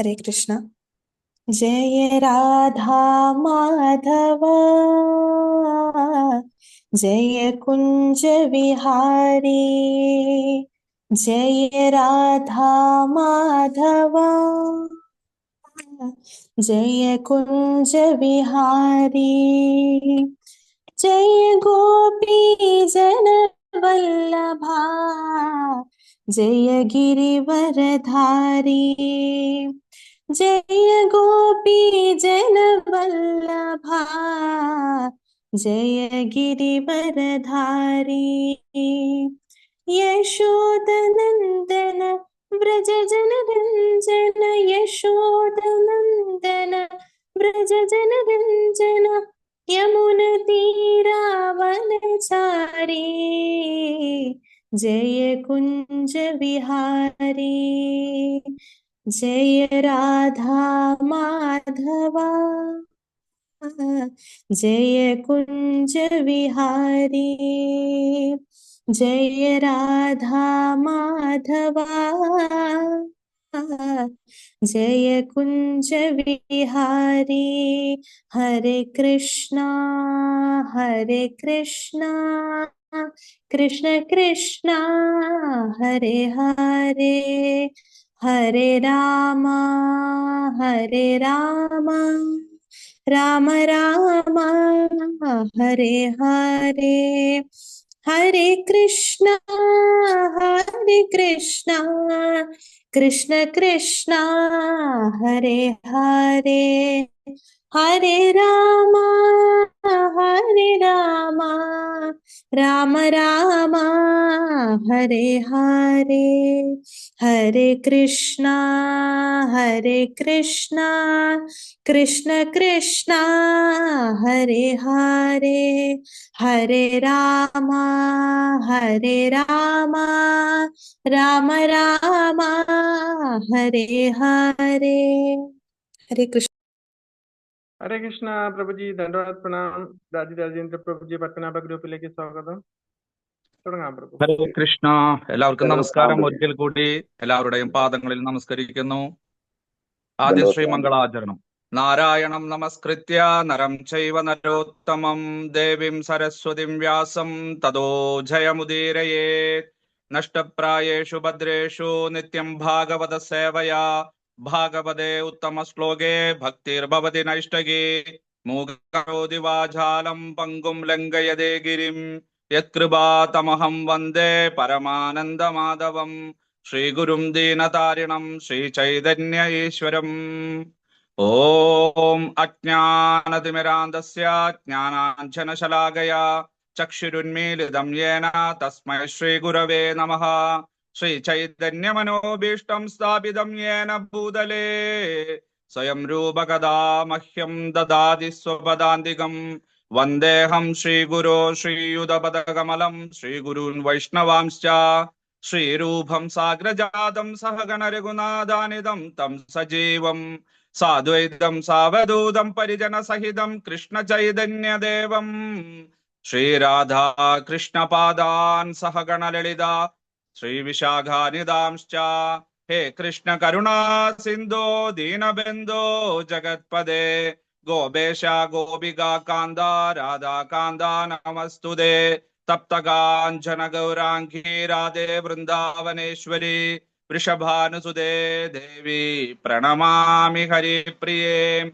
हरे कृष्ण। जय राधा माधव, जय कुंज विहारी। जय राधा माधव, जय कुंज विहारी। जय गोपी जन वल्लभा, जय गिरिवरधारी। जय गोपी जन वल्लभा, जय गिरिवरधारी। यशोदनन्दन व्रज जनरञ्जन, यशोदनन्दन व्रज जनरञ्जन, यमुनतीरावनचारी। जय कुंज विहारी। जय राधा माधवा, जय कुंज विहारी। जय राधा माधवा, जय कुंज विहारी। हरे कृष्णा कृष्ण कृष्णा हरे हरे, हरे राम राम राम हरे हरे। हरे कृष्णा कृष्ण कृष्णा हरे हरे, हरे राम राम राम हरे हरे। हरे कृष्णा कृष्ण कृष्णा हरे हरे, हरे राम राम राम हरे हरे। हरे कृष्ण। हरे कृष्ण प्रभु जी, धन्यवाद, प्रणाम। राजी राजेंद्र प्रभु जी പത്മനാഭ ഗ്രൂപ്പിലേക്ക് സ്വാഗതം. തുടങ്ങാം പ്രഭു. ഹരേ കൃഷ്ണ. എല്ലാവർക്കും നമസ്കാരം. ഒരിക്കൽ കൂടി എല്ലാവരുടെയും പാദങ്ങളിൽ നമസ്കരിക്കുന്നു. ആദ്യം ശ്രീമംഗളാചരണം. നാരായണം നമസ്കൃത്യ നരം ചൈവ നരോത്തമം ദേവീം സരസ്വതിം വ്യാസം തതോ ജയമുദീരയേത്. നഷ്ടപ്രായേഷു ഭദ്രേഷു നിത്യം ഭാഗവത സേവയാ ഭാഗവതേ ഉത്തമ ശ്ലോകേ ഭക്തിർഭവതി നൈഷ്ടകേ. മൂകരോതി വാചാലം പങ്കും ലംഘയതേ ഗിരിം യത്കൃപാതമഹം വന്ദേ പരമാനന്ദമാധവം. ശ്രീഗുരും ദീനതാരിണം ശ്രീചൈതന്യ ഈശ്വരം. ഓം അജ്ഞാനതിമിരാന്തസ്യ ജ്ഞാനാഞ്ജനശലാകയാ ചക്ഷുരുന്മീലിതം യേന തസ്മൈ ശ്രീഗുരവേ നമഃ. ശ്രീചൈതന്യമനോഭീഷ്ടം സ്ഥാപിതം യേന ഭൂതലേ സ്വയം രൂപകഥാ മഹ്യം ദദാതി സ്വപദാന്തികം. വന്ദേഹം ശ്രീഗുരോ ശ്രീയുതപദകമലം ശ്രീഗുരൂൻ വൈഷ്ണവാംശ്ച ശ്രീരൂപം സാഗ്രജാതം സഹഗണ രഘുനാഥാനിധം തം സജീവം സാദ്വൈതം സാവധൂതം പരിജന സഹിതം കൃഷ്ണ ചൈതന്യദേവം ശ്രീരാധാ കൃഷ്ണപാദാൻ സഹഗണ ലളിത ശ്രീവിശാഖാനിധാംശ്ച. ഹേ കൃഷ്ണ കരുണാ സിന്ധോ ദീനബന്ധോ ജഗത്പദേ ഗോപേശ ഗോപികാ കാന്ത രാധാ കാന്ത നമസ്തുതേ. തപ്തകാഞ്ചന ഗൗരാംഗീ രാധേ വൃന്ദാവനേശ്വരി വൃഷഭാനുസുതേ ദേവി പ്രണമാമി ഹരിപ്രിയേ.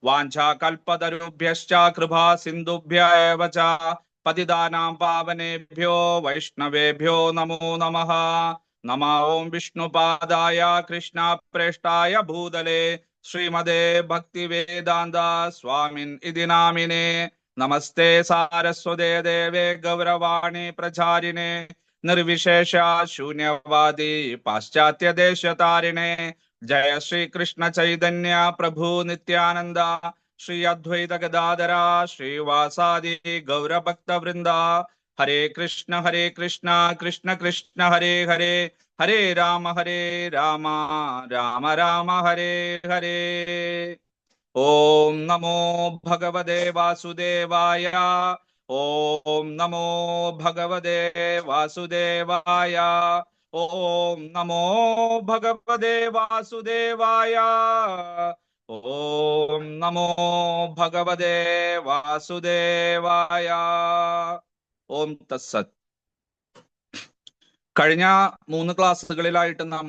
വാഞ്ചാകൽപതരുഭ്യശ്ച കൃപാ സിന്ധുഭ്യ ഏവ ച പതിതാനാം പാവനേഭ്യോ വൈഷ്ണവേഭ്യോ നമോ നമഃ. നമോ ഓം വിഷ്ണുപാദായ കൃഷ്ണപ്രേഷ്ഠായ ഭൂതലേ ശ്രീമദേ ഭക്തിവേദാന്ത സ്വാമിൻ ഇതി നാമിനേ. നമസ്തേ സാരസ്വതേ ദേവേ ഗൗരവാണി പ്രചാരിണേ നിർവിശേഷ ശൂന്യവാദി പാശ്ചാത്യദേശതാരിണേ. ജയ ശ്രീകൃഷ്ണ ചൈതന്യ പ്രഭു നിത്യാനന്ദ ശ്രീ അദ്വൈത ഗദാധര ശ്രീവാസാദി ഗൗരഭക്തവൃന്ദ. ഹരേ കൃഷ്ണ കൃഷ്ണ കൃഷ്ണ ഹരേ ഹരേ, ഹരേ രാമ രാമ രാമ ഹരേ ഹരേ. ഓം നമോ ഭഗവതേ വാസുദേവായ. ഓം നമോ ഭഗവതേ വാസുദേവായ. ഓം നമോ ഭഗവതേ വാസുദേവായ. ഓം നമോ ഭഗവതേ വാസുദേവായ. ഓം തത്സത്. കഴിഞ്ഞ 3 ക്ലാസ്സുകളിലായിട്ട് നാം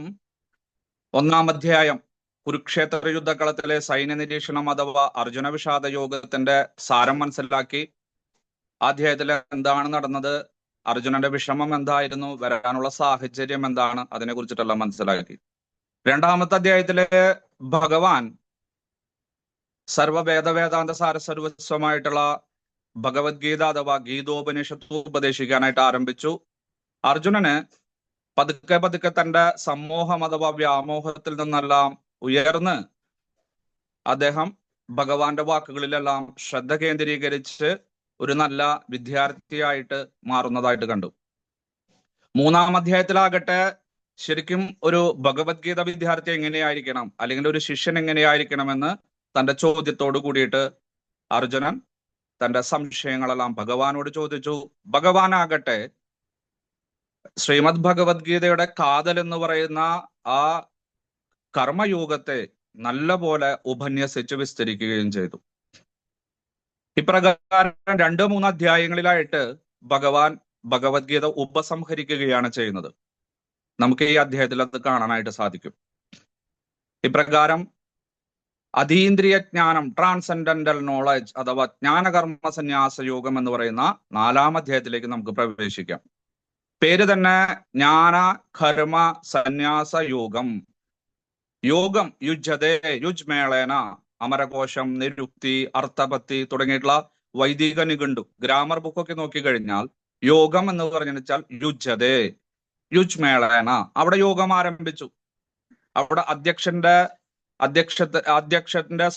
1-ാം അധ്യായം കുരുക്ഷേത്ര യുദ്ധകളത്തിലെ സൈന്യ നിരീക്ഷണം അഥവാ അർജുന വിഷാദ യോഗത്തിന്റെ സാരം മനസ്സിലാക്കി. ആ അധ്യായത്തിൽ എന്താണ് നടന്നത്, അർജുനന്റെ വിഷമം എന്തായിരുന്നു, വരാനുള്ള സാഹചര്യം എന്താണ്, അതിനെ കുറിച്ചിട്ടെല്ലാം മനസ്സിലാക്കി. 2-ാമത്തെ അധ്യായത്തില് ഭഗവാൻ സർവവേദാന്ത സാരസർവസ്വമായിട്ടുള്ള ഭഗവത്ഗീത അഥവാ ഗീതോപനിഷത്ത് ഉപദേശിക്കാനായിട്ട് ആരംഭിച്ചു. അർജുനന് പതുക്കെ പതുക്കെ തന്റെ സമൂഹം അഥവാ വ്യാമോഹത്തിൽ നിന്നെല്ലാം ഉയർന്ന് അദ്ദേഹം ഭഗവാന്റെ വാക്കുകളിലെല്ലാം ശ്രദ്ധ കേന്ദ്രീകരിച്ച് ഒരു നല്ല വിദ്യാർത്ഥിയായിട്ട് മാറുന്നതായിട്ട് കണ്ടു. 3-ാം അധ്യായത്തിലാകട്ടെ ശരിക്കും ഒരു ഭഗവത്ഗീത വിദ്യാർത്ഥി എങ്ങനെയായിരിക്കണം, അല്ലെങ്കിൽ ഒരു ശിഷ്യൻ എങ്ങനെയായിരിക്കണമെന്ന് തന്റെ ചോദ്യത്തോട് കൂടിയിട്ട് അർജുനൻ തന്റെ സംശയങ്ങളെല്ലാം ഭഗവാനോട് ചോദിച്ചു. ഭഗവാനാകട്ടെ ശ്രീമദ് ഭഗവത്ഗീതയുടെ കാതൽ എന്ന് പറയുന്ന ആ കർമ്മയോഗത്തെ നല്ല പോലെ ഉപന്യസിച്ച് വിസ്തരിക്കുകയും ചെയ്തു. ഇപ്രകാരം 2-3 അധ്യായങ്ങളിലായിട്ട് ഭഗവാൻ ഭഗവത്ഗീത ഉപസംഹരിക്കുകയാണ് ചെയ്യുന്നത്. നമുക്ക് ഈ അധ്യായത്തിൽ അത് കാണാനായിട്ട് സാധിക്കും. ഇപ്രകാരം അതീന്ദ്രിയ ജ്ഞാനം, ട്രാൻസെൻഡന്റൽ നോളജ് അഥവാ ജ്ഞാനകർമ്മ സന്യാസ യോഗം എന്ന് പറയുന്ന 4-ാം അധ്യായത്തിലേക്ക് നമുക്ക് പ്രവേശിക്കാം. പേര് തന്നെ ജ്ഞാന കർമ്മ സന്യാസ യോഗം. യോഗം യുജ്യതേ യുജ്മേളേന, അമരകോശം, നിരുക്തി, അർത്ഥപത്തി തുടങ്ങിയിട്ടുള്ള വൈദിക നിഘണ്ടു ഗ്രാമർ ബുക്കൊക്കെ നോക്കിക്കഴിഞ്ഞാൽ യോഗം എന്ന് പറഞ്ഞു വെച്ചാൽ യുജ്യതേ യുജ്മേളേന, അവിടെ യോഗം ആരംഭിച്ചു. അവിടെ അധ്യക്ഷന്റെ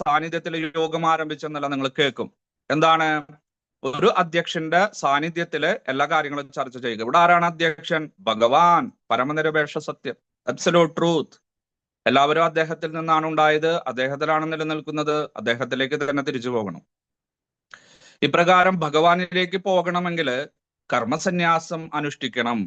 സാന്നിധ്യത്തിൽ യോഗം ആരംഭിച്ചെന്നല്ല നിങ്ങൾ കേൾക്കും. എന്താണ്? ഒരു അധ്യക്ഷന്റെ സാന്നിധ്യത്തില് എല്ലാ കാര്യങ്ങളും ചർച്ച ചെയ്യുക. ഇവിടെ ആരാണ് അധ്യക്ഷൻ? ഭഗവാൻ, പരമനിരപേക്ഷ സത്യം, അബ്സല്യൂട്ട് ട്രൂത്ത്. എല്ലാവരും അദ്ദേഹത്തിൽ നിന്നാണ് ഉണ്ടായത്, അദ്ദേഹത്തിലാണ് നിലനിൽക്കുന്നത്, അദ്ദേഹത്തിലേക്ക് തന്നെ തിരിച്ചു പോകണം. ഇപ്രകാരം ഭഗവാനിലേക്ക് പോകണമെങ്കിൽ കർമ്മസന്യാസം അനുഷ്ഠിക്കണം.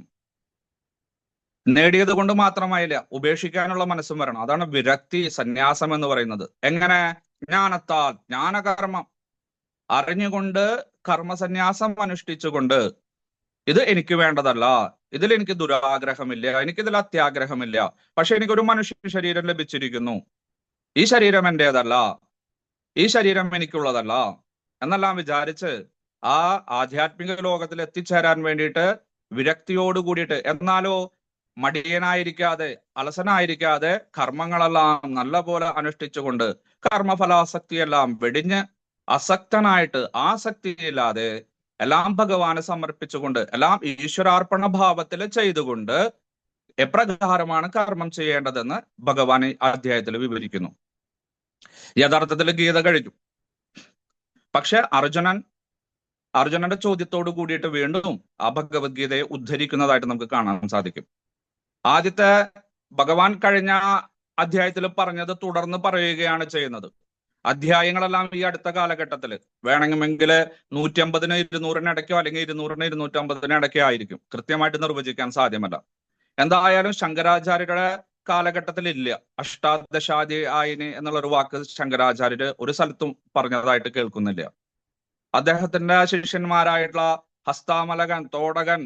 നേടിയത് കൊണ്ട് മാത്രമായില്ല, ഉപേക്ഷിക്കാനുള്ള മനസ്സും വരണം. അതാണ് വിരക്തി സന്യാസം എന്ന് പറയുന്നത്. എങ്ങനെ? ജ്ഞാനത്താൽ, ജ്ഞാനകർമ്മം അറിഞ്ഞുകൊണ്ട് കർമ്മസന്യാസം അനുഷ്ഠിച്ചുകൊണ്ട്, ഇത് എനിക്ക് വേണ്ടതല്ല, ഇതിൽ എനിക്ക് ദുരാഗ്രഹമില്ല, എനിക്കിതിൽ അത്യാഗ്രഹമില്ല, പക്ഷെ എനിക്കൊരു മനുഷ്യ ശരീരം ലഭിച്ചിരിക്കുന്നു, ഈ ശരീരം എന്റേതല്ല, ഈ ശരീരം എനിക്കുള്ളതല്ല എന്നെല്ലാം വിചാരിച്ച് ആ ആധ്യാത്മിക ലോകത്തിൽ എത്തിച്ചേരാൻ വേണ്ടിയിട്ട് വിരക്തിയോട് കൂടിയിട്ട്, എന്നാലോ മടിയനായിരിക്കാതെ അലസനായിരിക്കാതെ കർമ്മങ്ങളെല്ലാം നല്ല പോലെ അനുഷ്ഠിച്ചുകൊണ്ട് കർമ്മഫലാസക്തിയെല്ലാം വെടിഞ്ഞ് അസക്തനായിട്ട് ആസക്തിയില്ലാതെ എല്ലാം ഭഗവാന് സമർപ്പിച്ചുകൊണ്ട് എല്ലാം ഈശ്വരാർപ്പണ ഭാവത്തിൽ ചെയ്തുകൊണ്ട് എപ്രകാരമാണ് കർമ്മം ചെയ്യേണ്ടതെന്ന് ഭഗവാൻ ഈ അധ്യായത്തിൽ വിവരിക്കുന്നു. യഥാർത്ഥത്തിൽ ഗീത കഴിഞ്ഞു. പക്ഷെ അർജുനന്റെ ചോദ്യത്തോട് കൂടിയിട്ട് വീണ്ടും ആ ഭഗവത്ഗീതയെ ഉദ്ധരിക്കുന്നതായിട്ട് നമുക്ക് കാണാൻ സാധിക്കും. ആദ്യത്തെ ഭഗവാൻ കഴിഞ്ഞ അധ്യായത്തിൽ പറഞ്ഞത് തുടർന്ന് പറയുകയാണ് ചെയ്യുന്നത്. അധ്യായങ്ങളെല്ലാം ഈ അടുത്ത കാലഘട്ടത്തിൽ വേണമെങ്കിൽ 150-ന് 200-ന് ഇടയ്ക്കോ അല്ലെങ്കിൽ 200-ന് 250-ന് ഇടയ്ക്കോ ആയിരിക്കും. കൃത്യമായിട്ട് നിർവചിക്കാൻ സാധ്യമല്ല. എന്തായാലും ശങ്കരാചാര്യരുടെ കാലഘട്ടത്തിൽ ഇല്ല. അഷ്ടാദശാധ്യായിനി എന്നുള്ളൊരു വാക്ക് ശങ്കരാചാര്യര് ഒരു സ്ഥലത്തും പറഞ്ഞതായിട്ട് കേൾക്കുന്നില്ല. അദ്ദേഹത്തിന്റെ ശിഷ്യന്മാരായിട്ടുള്ള ഹസ്താമലകൻ, തോടകൻ,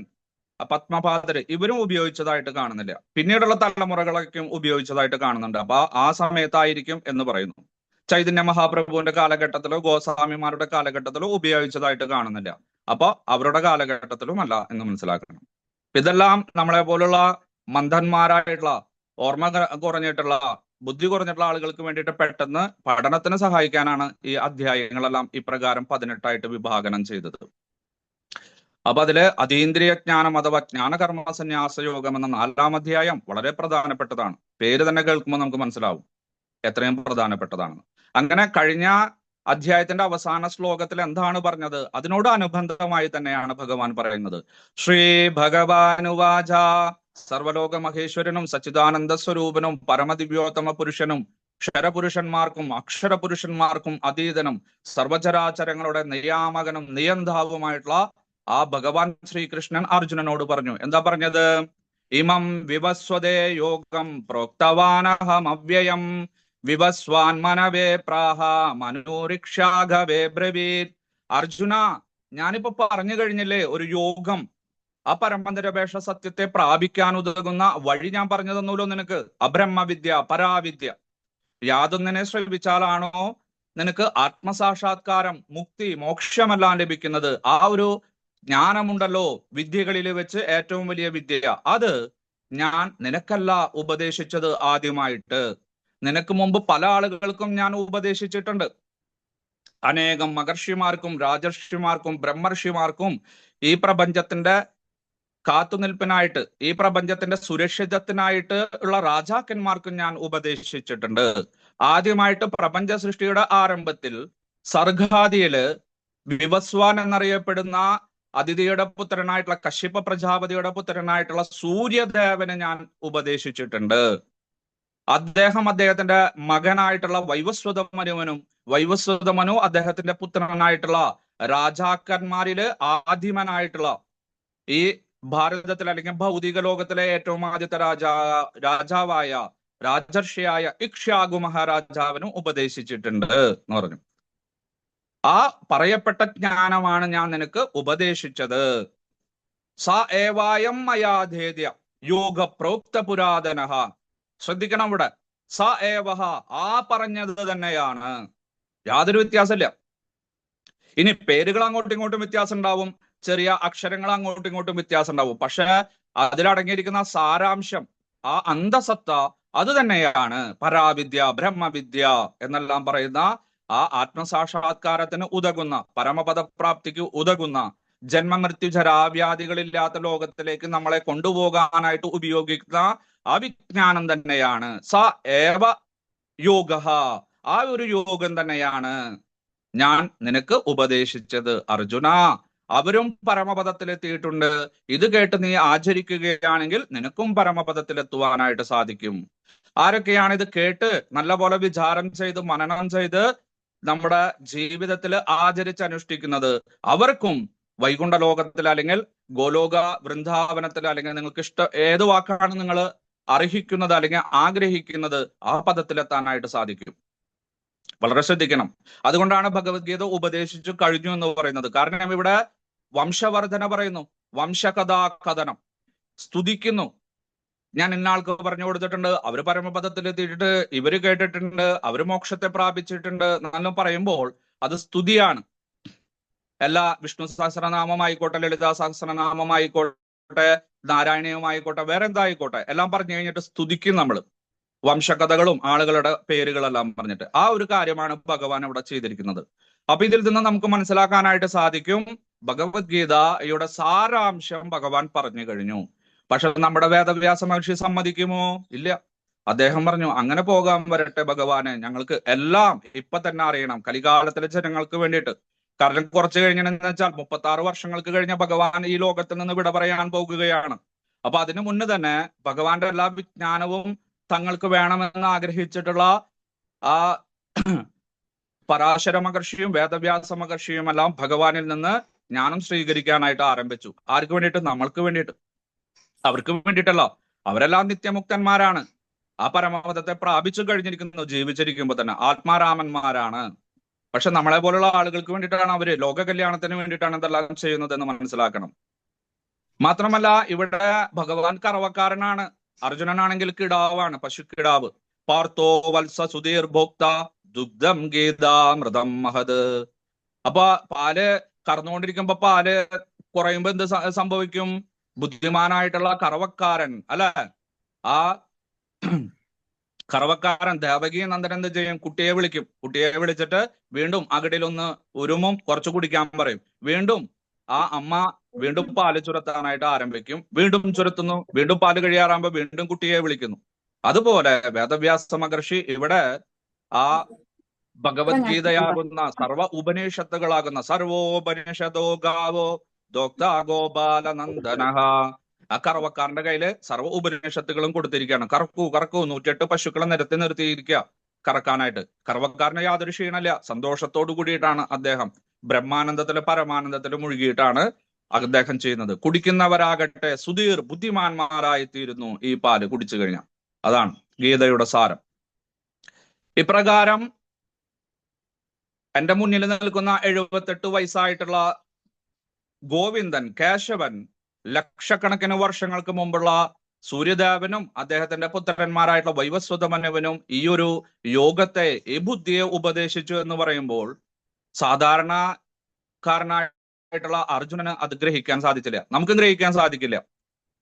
പത്മപാദര് ഇവരും ഉപയോഗിച്ചതായിട്ട് കാണുന്നില്ല. പിന്നീടുള്ള തലമുറകളൊക്കെ ഉപയോഗിച്ചതായിട്ട് കാണുന്നുണ്ട്. അപ്പൊ ആ സമയത്തായിരിക്കും എന്ന് പറയുന്നു. ചൈതന്യ മഹാപ്രഭുവിന്റെ കാലഘട്ടത്തിലോ ഗോസ്വാമിമാരുടെ കാലഘട്ടത്തിലോ ഉപയോഗിച്ചതായിട്ട് കാണുന്നില്ല. അപ്പൊ അവരുടെ കാലഘട്ടത്തിലും അല്ല എന്ന് മനസ്സിലാക്കണം. ഇതെല്ലാം നമ്മളെ പോലുള്ള മന്ദന്മാരായിട്ടുള്ള, ഓർമ്മ കുറഞ്ഞിട്ടുള്ള, ബുദ്ധി കുറഞ്ഞിട്ടുള്ള ആളുകൾക്ക് വേണ്ടിയിട്ട് പെട്ടെന്ന് പഠനത്തിന് സഹായിക്കാനാണ് ഈ അധ്യായങ്ങളെല്ലാം ഇപ്രകാരം 18 വിഭാഗനം ചെയ്തത്. അപ്പൊ അതില് അതീന്ദ്രിയ ജ്ഞാനം അഥവാ ജ്ഞാനകർമ്മ സന്യാസ യോഗം എന്ന 4-ാം അധ്യായം വളരെ പ്രധാനപ്പെട്ടതാണ്. പേര് തന്നെ കേൾക്കുമ്പോൾ നമുക്ക് മനസ്സിലാവും എത്രയും പ്രധാനപ്പെട്ടതാണെന്ന്. അങ്ങനെ കഴിഞ്ഞ അധ്യായത്തിന്റെ അവസാന ശ്ലോകത്തിൽ എന്താണ് പറഞ്ഞത്, അതിനോട് അനുബന്ധമായി തന്നെയാണ് ഭഗവാൻ പറയുന്നത്. ശ്രീ ഭഗവാനുവാച സർവലോക മഹേശ്വരനും സച്ചിദാനന്ദ സ്വരൂപനും പരമദിവ്യോത്തമ പുരുഷനും ക്ഷരപുരുഷന്മാർക്കും അക്ഷരപുരുഷന്മാർക്കും അതീതനും സർവചരാചരങ്ങളുടെ നിയാമകനും നിയന്താവുമായിട്ടുള്ള ആ ഭഗവാൻ ശ്രീകൃഷ്ണൻ അർജുനനോട് പറഞ്ഞു. എന്താ പറഞ്ഞത്? ഇമം വിവസ്വതേ യോഗം പ്രോക്തവാനഹമവ്യയം വിവസ്വാൻ മനവേ പ്രാഹ മനോരിക്ഷാഘവേ ബ്രവീത്. അർജുന, ഞാനിപ്പോ പറഞ്ഞു കഴിഞ്ഞില്ലേ ഒരു യോഗം, ആ പരമനിരപേക്ഷ സത്യത്തെ പ്രാപിക്കാൻ ഉതകുന്ന വഴി ഞാൻ പറഞ്ഞു തന്നൂലോ നിനക്ക്. അബ്രഹ്മവിദ്യ, പരാവിദ്യ. യാതൊന്നിനെ ശ്രമിച്ചാലാണോ നിനക്ക് ആത്മസാക്ഷാത്കാരം, മുക്തി, മോക്ഷമെല്ലാം ലഭിക്കുന്നത്. ആ ഒരു ജ്ഞാനമുണ്ടല്ലോ വിദ്യകളിൽ വെച്ച് ഏറ്റവും വലിയ വിദ്യ. അത് ഞാൻ നിനക്കല്ല ഉപദേശിച്ചത് ആദ്യമായിട്ട്. നിനക്ക് മുമ്പ് പല ആളുകൾക്കും ഞാൻ ഉപദേശിച്ചിട്ടുണ്ട്. അനേകം മഹർഷിമാർക്കും രാജർഷിമാർക്കും ബ്രഹ്മർഷിമാർക്കും ഈ പ്രപഞ്ചത്തിന്റെ കാത്തുനിൽപ്പിനായിട്ട്, ഈ പ്രപഞ്ചത്തിന്റെ സുരക്ഷിതത്തിനായിട്ട് ഉള്ള രാജാക്കന്മാർക്കും ഞാൻ ഉപദേശിച്ചിട്ടുണ്ട്. ആദ്യമായിട്ട് പ്രപഞ്ച സൃഷ്ടിയുടെ ആരംഭത്തിൽ സർഗാദിയില് വിവസ്വാൻ എന്നറിയപ്പെടുന്ന അതിഥിയുടെ പുത്രനായിട്ടുള്ള കശ്യപ പ്രജാപതിയുടെ പുത്രനായിട്ടുള്ള സൂര്യദേവന് ഞാൻ ഉപദേശിച്ചിട്ടുണ്ട്. അദ്ദേഹത്തിന്റെ മകനായിട്ടുള്ള വൈവസ്വതമനുവനും, വൈവസ്വതമനു അദ്ദേഹത്തിന്റെ പുത്രനായിട്ടുള്ള രാജാക്കന്മാരില് ആദിമനായിട്ടുള്ള ഈ ഭാരതത്തിൽ അല്ലെങ്കിൽ ഭൗതിക ലോകത്തിലെ ഏറ്റവും ആദ്യത്തെ രാജാവായ രാജർഷിയായ ഇക്ഷ്വാകു മഹാരാജാവിനും ഉപദേശിച്ചിട്ടുണ്ട് എന്ന് പറഞ്ഞു. ആ പറയപ്പെട്ട ജ്ഞാനമാണ് ഞാൻ നിനക്ക് ഉപദേശിച്ചത്. സ ഏവായം മയാധേദ്യ യോഗ പ്രോക്ത പുരാതനഃ. ശ്രദ്ധിക്കണം ഇവിടെ, സ ഏവഹ, ആ പറഞ്ഞത് തന്നെയാണ്, യാതൊരു വ്യത്യാസമില്ല. ഇനി പേരുകൾ അങ്ങോട്ടും ഇങ്ങോട്ടും വ്യത്യാസം ഉണ്ടാവും, ചെറിയ അക്ഷരങ്ങൾ അങ്ങോട്ടും ഇങ്ങോട്ടും വ്യത്യാസം ഉണ്ടാവും. പക്ഷെ അതിലടങ്ങിയിരിക്കുന്ന സാരാംശം, ആ അന്തസത്ത അത് തന്നെയാണ്. പരാവിദ്യ, ബ്രഹ്മവിദ്യ എന്നെല്ലാം പറയുന്ന ആ ആത്മസാക്ഷാത്കാരത്തിന് ഉതകുന്ന, പരമപദപ്രാപ്തിക്ക് ഉതകുന്ന, ജന്മമൃത്യു ജരാവ്യാധികളില്ലാത്ത ലോകത്തിലേക്ക് നമ്മളെ കൊണ്ടുപോകാനായിട്ട് ഉപയോഗിക്കുന്ന ആ വിജ്ഞാനം തന്നെയാണ്. സ ഏവ യോഗ, ആ ഒരു യോഗം തന്നെയാണ് ഞാൻ നിനക്ക് ഉപദേശിച്ചത് അർജുന. അവരും പരമപദത്തിലെത്തിയിട്ടുണ്ട്. ഇത് കേട്ട് നീ ആചരിക്കുകയാണെങ്കിൽ നിനക്കും പരമപദത്തിലെത്തുവാനായിട്ട് സാധിക്കും. ആരൊക്കെയാണ് ഇത് കേട്ട് നല്ലപോലെ വിചാരം ചെയ്ത് മനനം ചെയ്ത് നമ്മുടെ ജീവിതത്തിൽ ആചരിച്ചനുഷ്ഠിക്കുന്നത്? അവർക്കും വൈകുണ്ഠ ലോകത്തിൽ അല്ലെങ്കിൽ ഗോലോക വൃന്ദാവനത്തിൽ, അല്ലെങ്കിൽ നിങ്ങൾക്ക് ഇഷ്ടം ഏത് വാക്കാണ് നിങ്ങൾ അർഹിക്കുന്നത് അല്ലെങ്കിൽ ആഗ്രഹിക്കുന്നത്, ആ പദത്തിലെത്താനായിട്ട് സാധിക്കും. വളരെ ശ്രദ്ധിക്കണം. അതുകൊണ്ടാണ് ഭഗവത്ഗീത ഉപദേശിച്ചു കഴിഞ്ഞു എന്ന് പറയുന്നത്. കാരണം ഇവിടെ വംശവർധന പറയുന്നു, വംശകഥാ കഥനം, സ്തുതിക്കുന്നു. ഞാൻ ഇന്നാൾക്ക് പറഞ്ഞു കൊടുത്തിട്ടുണ്ട്, അവര് പരമപദത്തിലെത്തിയിട്ട് ഇവര് കേട്ടിട്ടുണ്ട്, അവര് മോക്ഷത്തെ പ്രാപിച്ചിട്ടുണ്ട് എന്നെല്ലാം പറയുമ്പോൾ അത് സ്തുതിയാണ്. എല്ലാ വിഷ്ണു സഹസ്രനാമമായിക്കോട്ടെ, ലളിതാ സഹസ്രനാമമായിക്കോട്ടെ, നാരായണീയമായിക്കോട്ടെ, വേറെ എന്തായിക്കോട്ടെ, എല്ലാം പറഞ്ഞു കഴിഞ്ഞിട്ട് സ്തുതിക്കും നമ്മൾ. വംശകഥകളും ആളുകളുടെ പേരുകളെല്ലാം പറഞ്ഞിട്ട് ആ ഒരു കാര്യമാണ് ഭഗവാൻ ഇവിടെ ചെയ്തിരിക്കുന്നത്. അപ്പൊ ഇതിൽ നിന്ന് നമുക്ക് മനസ്സിലാക്കാനായിട്ട് സാധിക്കും, ഭഗവത്ഗീതയുടെ സാരാംശം ഭഗവാൻ പറഞ്ഞു കഴിഞ്ഞു. പക്ഷെ നമ്മുടെ വേദവ്യാസ മഹർഷി സമ്മതിക്കുമോ? ഇല്ല. അദ്ദേഹം പറഞ്ഞു, അങ്ങനെ പോകാൻ വരട്ടെ ഭഗവാനെ, ഞങ്ങൾക്ക് എല്ലാം ഇപ്പൊ തന്നെ അറിയണം, കലികാലത്തിലെ ജനങ്ങൾക്ക് വേണ്ടിയിട്ട്. കാരണം കുറച്ച് കഴിഞ്ഞെന്ന് വെച്ചാൽ 36 വർഷങ്ങൾക്ക് കഴിഞ്ഞ ഭഗവാൻ ഈ ലോകത്തിൽ നിന്ന് വിട പറയാൻ പോകുകയാണ്. അപ്പൊ അതിനു മുന്നേ തന്നെ ഭഗവാന്റെ എല്ലാ വിജ്ഞാനവും തങ്ങൾക്ക് വേണമെന്ന് ആഗ്രഹിച്ചിട്ടുള്ള ആ പരാശര മഹർഷിയും വേദവ്യാസ മഹർഷിയും എല്ലാം ഭഗവാനിൽ നിന്ന് ജ്ഞാനം സ്വീകരിക്കാനായിട്ട് ആരംഭിച്ചു. ആർക്ക് വേണ്ടിയിട്ട്? നമ്മൾക്ക് വേണ്ടിയിട്ട്. അവർക്ക് വേണ്ടിയിട്ടല്ല. അവരെല്ലാം നിത്യമുക്തന്മാരാണ്, ആ പരമപദത്തെ പ്രാപിച്ചു കഴിഞ്ഞിരിക്കുന്നു ജീവിച്ചിരിക്കുമ്പോൾ തന്നെ, ആത്മാരാമന്മാരാണ്. പക്ഷെ നമ്മളെ പോലുള്ള ആളുകൾക്ക് വേണ്ടിയിട്ടാണ് അവര്, ലോക കല്യാണത്തിന് വേണ്ടിയിട്ടാണ് ഇതെല്ലാം ചെയ്യുന്നത് എന്ന് മനസ്സിലാക്കണം. മാത്രമല്ല ഇവിടെ ഭഗവാൻ കറവക്കാരനാണ്, അർജുനനാണെങ്കിൽ കിടാവാണ്, പശുക്കിടാവ്. പാർത്തോ വത്സ സുധീർ ഭോക്ത ദുഗ്ധം ഗീതാമൃതം മഹത്. അപ്പൊ പാല് കറന്നുകൊണ്ടിരിക്കുമ്പോ പാല് കുറയുമ്പോ എന്ത് സംഭവിക്കും? ബുദ്ധിമാനായിട്ടുള്ള കറവക്കാരൻ അല്ലെ, ആ കറവക്കാരൻ ദേവകി നന്ദൻ എന്ത് ചെയ്യും? കുട്ടിയെ വിളിക്കും. കുട്ടിയെ വിളിച്ചിട്ട് വീണ്ടും അകടിലൊന്ന് ഉരുമും, കുറച്ച് കുടിക്കാൻ പറയും. വീണ്ടും ആ അമ്മ വീണ്ടും പാല് ചുരത്താനായിട്ട് ആരംഭിക്കും. വീണ്ടും ചുരത്തുന്നു, വീണ്ടും പാല് കഴിയാറാകുമ്പോ വീണ്ടും കുട്ടിയെ വിളിക്കുന്നു. അതുപോലെ വേദവ്യാസ മഹർഷി ഇവിടെ ആ ഭഗവത്ഗീതയാകുന്ന സർവ ഉപനിഷത്തുകളാകുന്ന സർവോപനിഷത്തോ ഗാവോ ദോക്താ ഗോപാലനന്ദനഃ, ആ കറവക്കാരന്റെ കയ്യില് സർവ്വ ഉപനിഷത്തുകളും കൊടുത്തിരിക്കുകയാണ്. കറക്കൂ കറക്കൂ, 108 പശുക്കളെ നിരത്തി നിർത്തിയിരിക്കുക കറക്കാനായിട്ട്. കറവക്കാരന് യാതൊരു ക്ഷീണമില്ല, സന്തോഷത്തോടു കൂടിയിട്ടാണ് അദ്ദേഹം ബ്രഹ്മാനന്ദത്തില് പരമാനന്ദത്തില് മുഴുകിയിട്ടാണ് അദ്ദേഹം ചെയ്യുന്നത്. കുടിക്കുന്നവരാകട്ടെ സുധീർ ബുദ്ധിമാന്മാരായിത്തീരുന്നു ഈ പാല് കുടിച്ചു കഴിഞ്ഞാൽ. അതാണ് ഗീതയുടെ സാരം. ഇപ്രകാരം എന്റെ മുന്നിൽ നിൽക്കുന്ന 78 വയസ്സായിട്ടുള്ള ഗോവിന്ദൻ, കേശവൻ, ലക്ഷക്കണക്കിന് വർഷങ്ങൾക്ക് മുമ്പുള്ള സൂര്യദേവനും അദ്ദേഹത്തിന്റെ പുത്രന്മാരായിട്ടുള്ള വൈവസ്വതമനുവിനും ഈ ഒരു യോഗത്തെ, ഈ ബുദ്ധിയെ ഉപദേശിച്ചു എന്ന് പറയുമ്പോൾ സാധാരണക്കാരനായിട്ടുള്ള അർജുനന് അത് ഗ്രഹിക്കാൻ സാധിച്ചില്ല. നമുക്ക് ഗ്രഹിക്കാൻ സാധിക്കില്ല.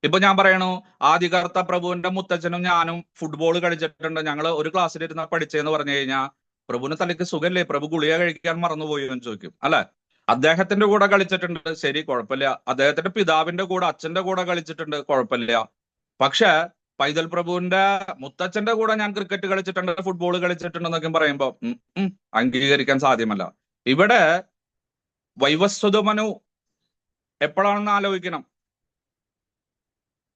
ഇപ്പൊ ഞാൻ പറയണു, ആദികർത്ത പ്രഭുവിന്റെ മുത്തച്ഛനും ഞാനും ഫുട്ബോൾ കളിച്ചിട്ടുണ്ട്, ഞങ്ങൾ ഒരു ക്ലാസ്സിലിരുന്ന് പഠിച്ചെന്ന് പറഞ്ഞു കഴിഞ്ഞാൽ പ്രഭുവിന് തലയ്ക്ക് സുഖല്ലേ, പ്രഭു ഗുളിക കഴിക്കാൻ മറന്നുപോയി എന്ന് ചോദിക്കും അല്ലെ. അദ്ദേഹത്തിന്റെ കൂടെ കളിച്ചിട്ടുണ്ട്, ശരി, കുഴപ്പമില്ല. അദ്ദേഹത്തിന്റെ പിതാവിന്റെ കൂടെ, അച്ഛന്റെ കൂടെ കളിച്ചിട്ടുണ്ട്, കുഴപ്പമില്ല. പക്ഷെ പൈതൽ പ്രഭുവിന്റെ മുത്തച്ഛന്റെ കൂടെ ഞാൻ ക്രിക്കറ്റ് കളിച്ചിട്ടുണ്ട്, ഫുട്ബോൾ കളിച്ചിട്ടുണ്ട് എന്നൊക്കെ പറയുമ്പോ അംഗീകരിക്കാൻ സാധ്യമല്ല. ഇവിടെ വൈവസ്വതമനു എപ്പോഴാണെന്ന് ആലോചിക്കണം.